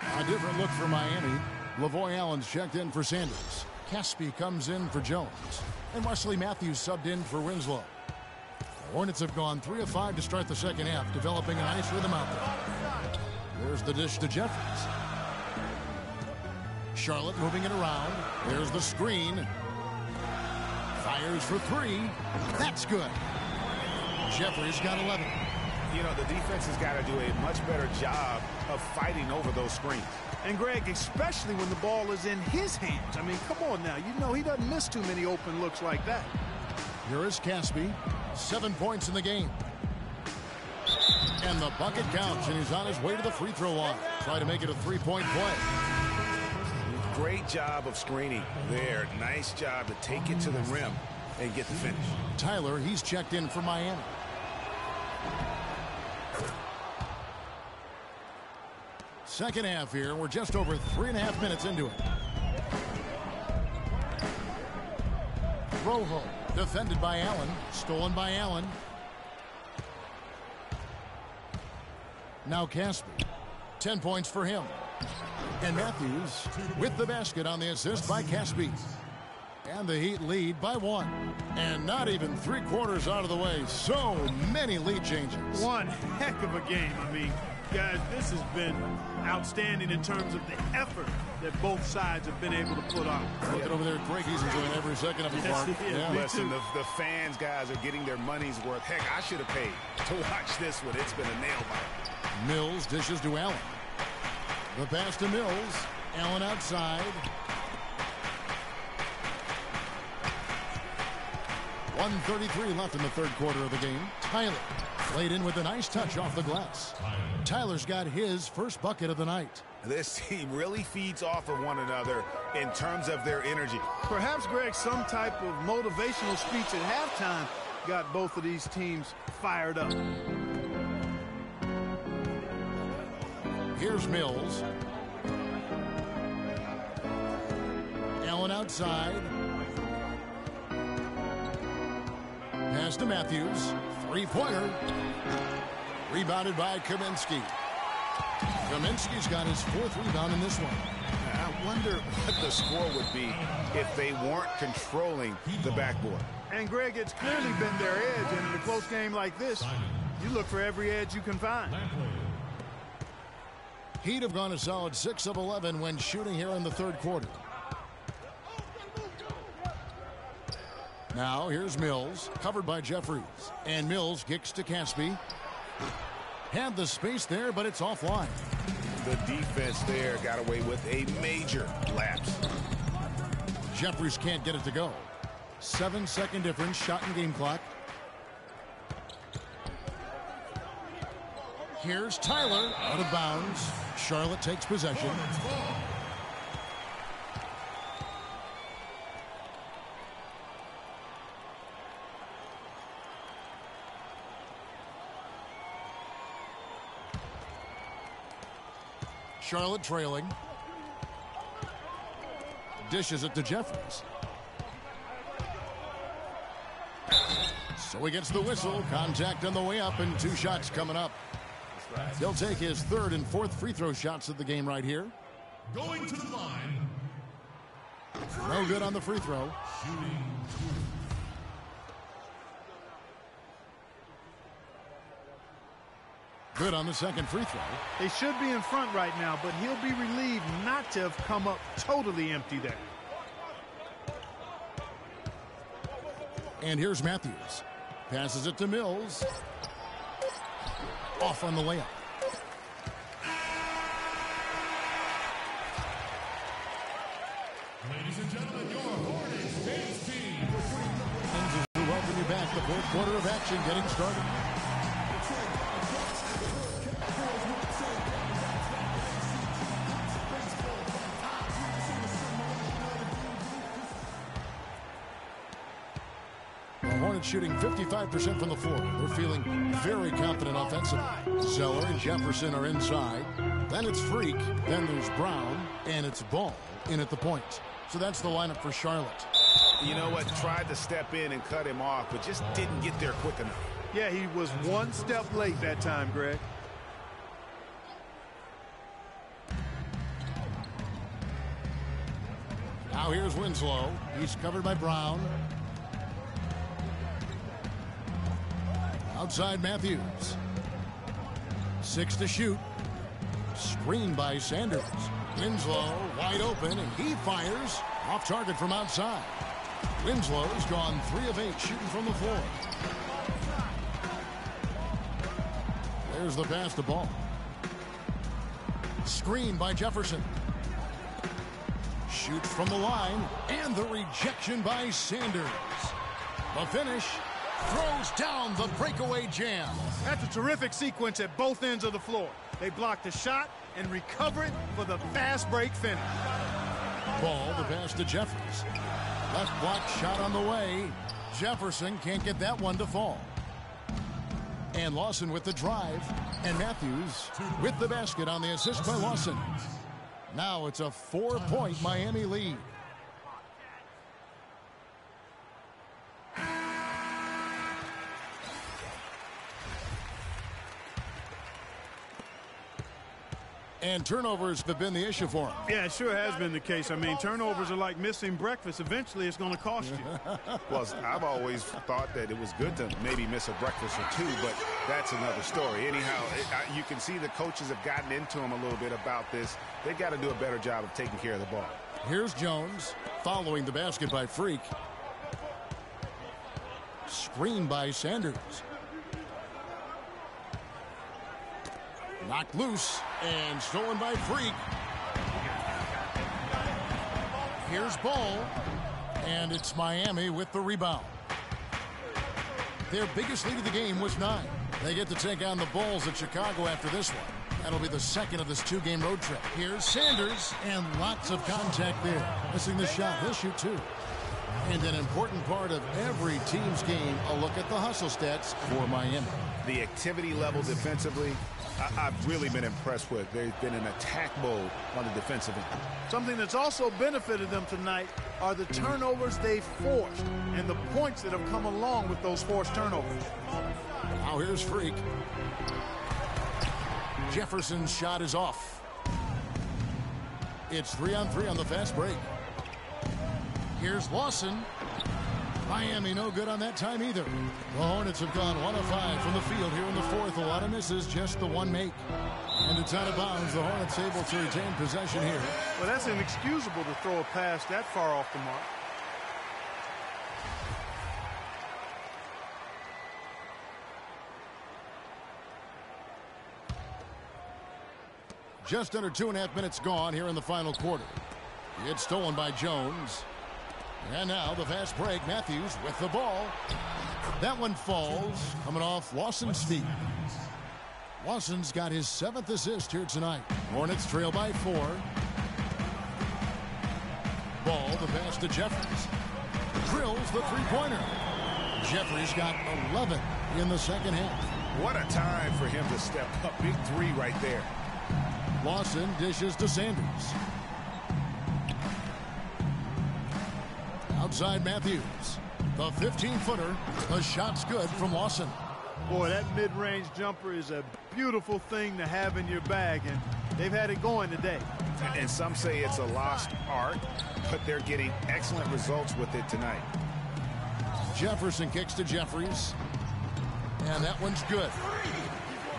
A different look for Miami. Lavoy Allen's checked in for Sanders. Caspi comes in for Jones. And Wesley Matthews subbed in for Winslow. The Hornets have gone 3 of 5 to start the second half, developing a nice rhythm out there. There's the dish to Jeffries. Charlotte moving it around. There's the screen. Fires for 3. That's good. Jeffries got 11. You know, the defense has got to do a much better job of fighting over those screens. And, Greg, especially when the ball is in his hands. I mean, come on now. You know he doesn't miss too many open looks like that. Here is Caspi. 7 points in the game. And the bucket counts, and he's on his way to the free throw line. Try to make it a 3-point play. Great job of screening there. Nice job to take it to the rim and get the finish. Tyler, he's checked in for Miami. Second half here. We're just over 3.5 minutes into it. Rojo, defended by Allen. Stolen by Allen. Now Caspi. 10 points for him. And Matthews with the basket on the assist by Caspi. And the Heat lead by 1. And not even 3/4 out of the way. So many lead changes. One heck of a game. I mean, guys, this has been outstanding in terms of the effort that both sides have been able to put on. Looking over there, Greg, he's enjoying every second of it. Yeah. Listen, the fans, guys, are getting their money's worth. Heck, I should have paid to watch this one. It's been a nail-biter. Mills dishes to Allen. The pass to Mills. Allen outside. 1:33 left in the third quarter of the game. Tyler played in with a nice touch off the glass. Tyler's got his first bucket of the night. This team really feeds off of one another in terms of their energy. Perhaps, Greg, some type of motivational speech at halftime got both of these teams fired up. Here's Mills. Allen outside. Pass to Matthews. 3-pointer. Rebounded by Kaminsky. Kaminsky's got his 4th rebound in this one. I wonder what the score would be if they weren't controlling the backboard. And, Greg, it's clearly been their edge, and in a close game like this, you look for every edge you can find. Heat have gone a solid 6 of 11 when shooting here in the third quarter. Now here's Mills, covered by Jeffries. And Mills kicks to Caspi. Had the space there, but it's offline. The defense there got away with a major lapse. Jeffries can't get it to go. 7-second difference, shot and game clock. Here's Tyler, out of bounds. Charlotte takes possession. Charlotte trailing. Dishes it to Jeffries. So he gets the whistle. Contact on the way up and 2 shots coming up. He'll take his 3rd and 4th free throw shots of the game right here. Going to the line. No good on the free throw. Shooting 2. Good on the second free throw. They should be in front right now, but he'll be relieved not to have come up totally empty there. And here's Matthews. Passes it to Mills. Off on the layup. Ladies and gentlemen, your Hornets dance team. Things will welcome you back. The fourth quarter of action getting started. Hornets shooting 55% from the floor. They're feeling very confident offensively. Zeller and Jefferson are inside. Then it's Freak. Then there's Brown. And it's Ball in at the point. So that's the lineup for Charlotte. You know what? Tried to step in and cut him off, but just didn't get there quick enough. Yeah, he was one step late that time, Greg. Now here's Winslow. He's covered by Brown. Outside Matthews. 6 to shoot. Screened by Sanders. Winslow wide open, and he fires off target from outside. Winslow's gone 3 of 8 shooting from the floor. There's the pass to Ball. Screened by Jefferson. Shoots from the line, and the rejection by Sanders. The finish. Throws down the breakaway jam. That's a terrific sequence at both ends of the floor. They block the shot and recover it for the fast break finish. Ball, the pass to Jeffries. Left block shot on the way. Jefferson can't get that one to fall. And Lawson with the drive. And Matthews with the basket on the assist by Lawson. Now it's a 4-point Miami lead. And turnovers have been the issue for him. Yeah, it sure has been the case. I mean, turnovers are like missing breakfast. Eventually, it's going to cost you. Well, I've always thought that it was good to maybe miss a breakfast or two, but that's another story. Anyhow, you can see the coaches have gotten into him a little bit about this. They've got to do a better job of taking care of the ball. Here's Jones following the basket by Freak. Screened by Sanders. Knocked loose and stolen by Freak. Here's Ball, and it's Miami with the rebound. Their biggest lead of the game was 9. They get to take on the Bulls at Chicago after this one. That'll be the second of this 2-game road trip. Here's Sanders, and lots of contact there. Missing the shot. He'll shoot 2. And an important part of every team's game, a look at the hustle stats for Miami. The activity level defensively, I've really been impressed with. They've been in attack mode on the defensive end. Something that's also benefited them tonight are the turnovers they've forced and the points that have come along with those forced turnovers. Now here's Freak. Jefferson's shot is off. It's 3-on-3 on the fast break. Here's Lawson. Miami no good on that time either. The Hornets have gone 1 of 5 from the field here in the fourth. A lot of misses, just the 1 make. And it's out of bounds. The Hornets able to retain possession here. Well, that's inexcusable to throw a pass that far off the mark. Just under 2.5 minutes gone here in the final quarter. It's stolen by Jones. And now the fast break. Matthews with the ball. That one falls, coming off Lawson's feet. Lawson's got his 7th assist here tonight. Hornets trail by 4. Ball, the pass to Jeffries. Drills the three-pointer. Jeffries got 11 in the second half. What a time for him to step up. Big 3 right there. Lawson dishes to Sanders. Outside Matthews. The 15-footer. The shot's good from Lawson. Boy, that mid-range jumper is a beautiful thing to have in your bag, and they've had it going today. And some say it's a lost art, but they're getting excellent results with it tonight. Jefferson kicks to Jeffries. And that one's good.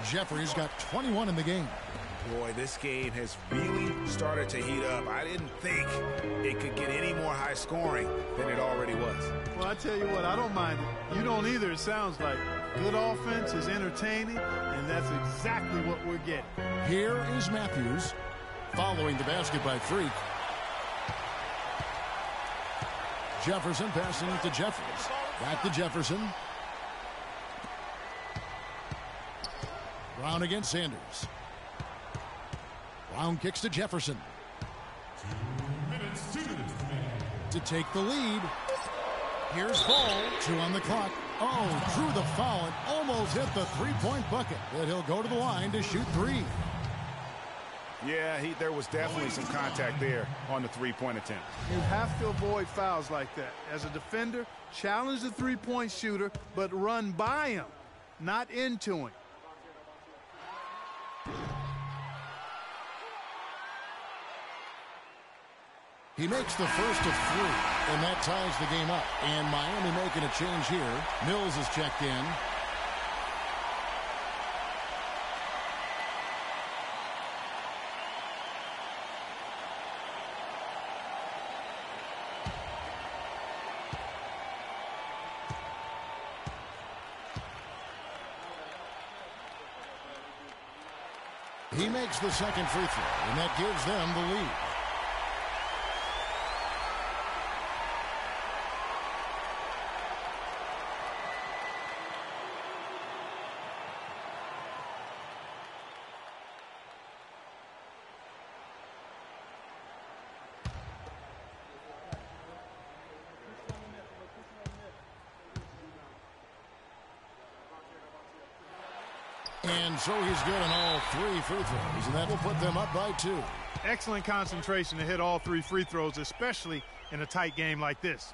Jeffries got 21 in the game. Boy, this game has really started to heat up. I didn't think it could get any more high scoring than it already was. Well, I tell you what, I don't mind it. You don't either, it sounds like. Good offense is entertaining, and that's exactly what we're getting. Here is Matthews following the basket by Freak. Jefferson passing it to Jeffries. Back to Jefferson. Brown against Sanders. Brown kicks to Jefferson. 2 minutes to take the lead. Here's Ball. 2 on the clock. Oh, drew the foul and almost hit the three-point bucket. But he'll go to the line to shoot 3. Yeah, there was definitely some contact there on the three-point attempt. You have to avoid fouls like that. As a defender, challenge the three-point shooter, but run by him, not into him. He makes the first of 3, and that ties the game up. And Miami making a change here. Mills is checked in. He makes the second free throw, and that gives them the lead. And so he's good on all 3 free throws, and that will put them up by 2. Excellent concentration to hit all 3 free throws, especially in a tight game like this.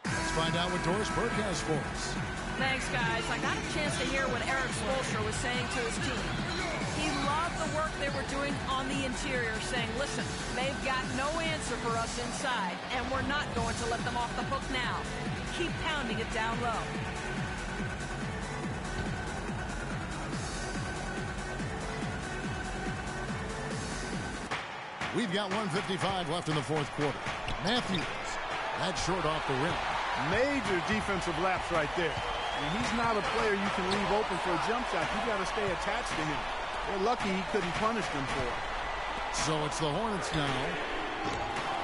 Let's find out what Doris Burke has for us. Thanks, guys. I got a chance to hear what Eric Spoelstra was saying to his team. He loved the work they were doing on the interior, saying, listen, they've got no answer for us inside, and we're not going to let them off the hook now. Keep pounding it down low. We've got 1:55 left in the 4th quarter. Matthews, that's short off the rim. Major defensive lapse right there. And he's not a player you can leave open for a jump shot. You got to stay attached to him. They're lucky he couldn't punish them for it. So it's the Hornets now.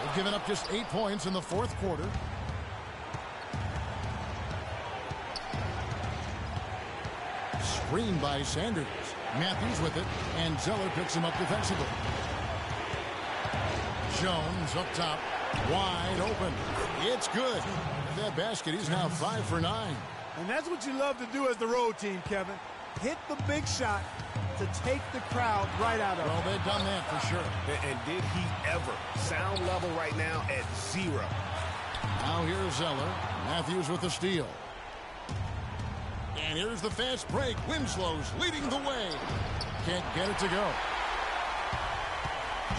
They've given up just 8 points in the 4th quarter. Screen by Sanders. Matthews with it, and Zeller picks him up defensively. Jones up top, wide open. It's good. With that basket, he's now 5 for 9. And that's what you love to do as the road team, Kevin. Hit the big shot to take the crowd right out of it. Well, they've done that for sure. And did he ever? Sound level right now at 0. Now here's Zeller. Matthews with the steal. And here's the fast break. Winslow's leading the way. Can't get it to go.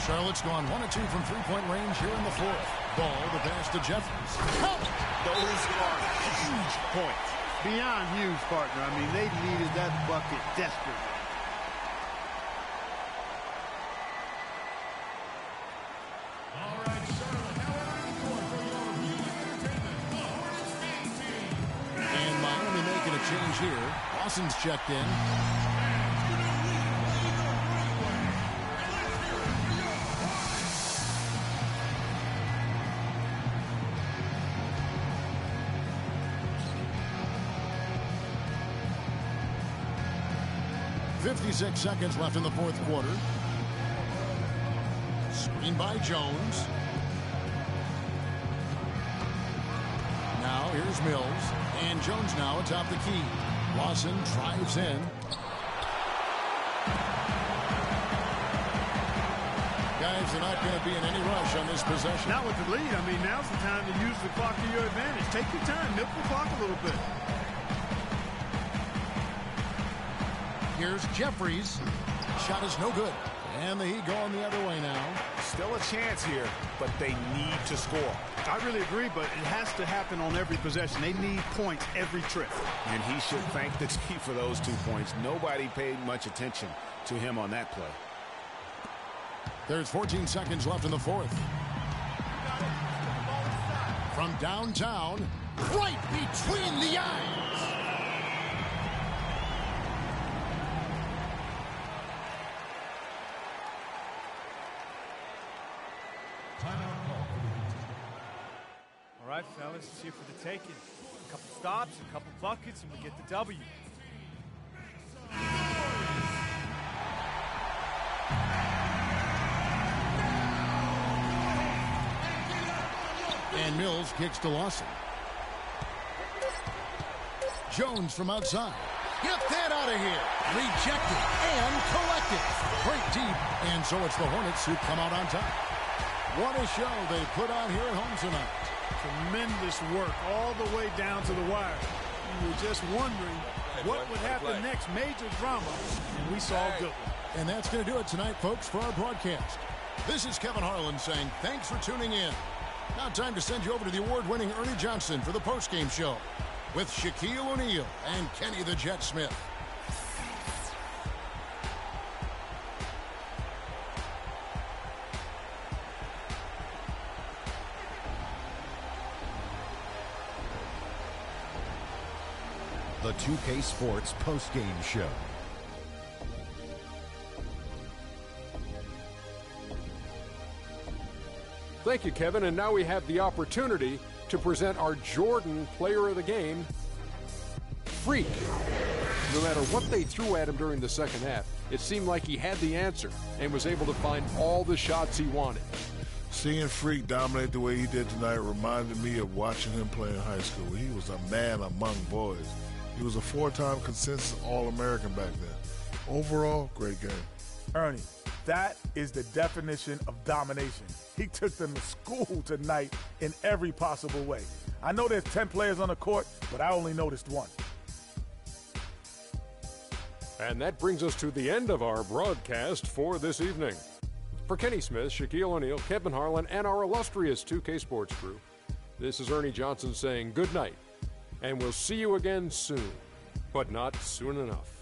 Charlotte's gone 1 of 2 from three-point range here in the 4th. Ball, the pass to Jeffries. Those are huge points. Beyond huge, partner. I mean, they needed that bucket desperately. All right, Charlotte, now entering the court for your viewing entertainment, the Hornets game team. And Miami making a change here. Lawson's checked in. 56 seconds left in the 4th quarter. Screen by Jones. Now here's Mills. And Jones now atop the key. Lawson drives in. Guys are not going to be in any rush on this possession. Not with the lead. I mean, now's the time to use the clock to your advantage. Take your time. Milk the clock a little bit. Here's Jeffries. Shot is no good. And the Heat going the other way now. Still a chance here, but they need to score. I really agree, but it has to happen on every possession. They need points every trip. And he should thank the team for those 2 points. Nobody paid much attention to him on that play. There's 14 seconds left in the fourth. From downtown, right between the eyes. All right, fellas, it's here for the taking. A couple stops, a couple buckets, and we get the W. And Mills kicks to Lawson. Jones from outside. Get that out of here. Rejected and collected. Great deep. And so it's the Hornets who come out on top. What a show they put on here at home tonight. Tremendous work all the way down to the wire. You were just wondering what would happen next. Major drama, and we saw a good one. And that's going to do it tonight, folks, for our broadcast. This is Kevin Harlan saying thanks for tuning in. Now time to send you over to the award-winning Ernie Johnson for the postgame show with Shaquille O'Neal and Kenny the Jet Smith. The 2K Sports postgame show. Thank you, Kevin. And now we have the opportunity to present our Jordan Player of the Game, Freak. No matter what they threw at him during the second half, it seemed like he had the answer and was able to find all the shots he wanted. Seeing Freak dominate the way he did tonight reminded me of watching him play in high school. He was a man among boys. He was a 4-time consensus All-American back then. Overall, great game. Ernie, that is the definition of domination. He took them to school tonight in every possible way. I know there's 10 players on the court, but I only noticed one. And that brings us to the end of our broadcast for this evening. For Kenny Smith, Shaquille O'Neal, Kevin Harlan, and our illustrious 2K Sports crew, this is Ernie Johnson saying good night, and we'll see you again soon, but not soon enough.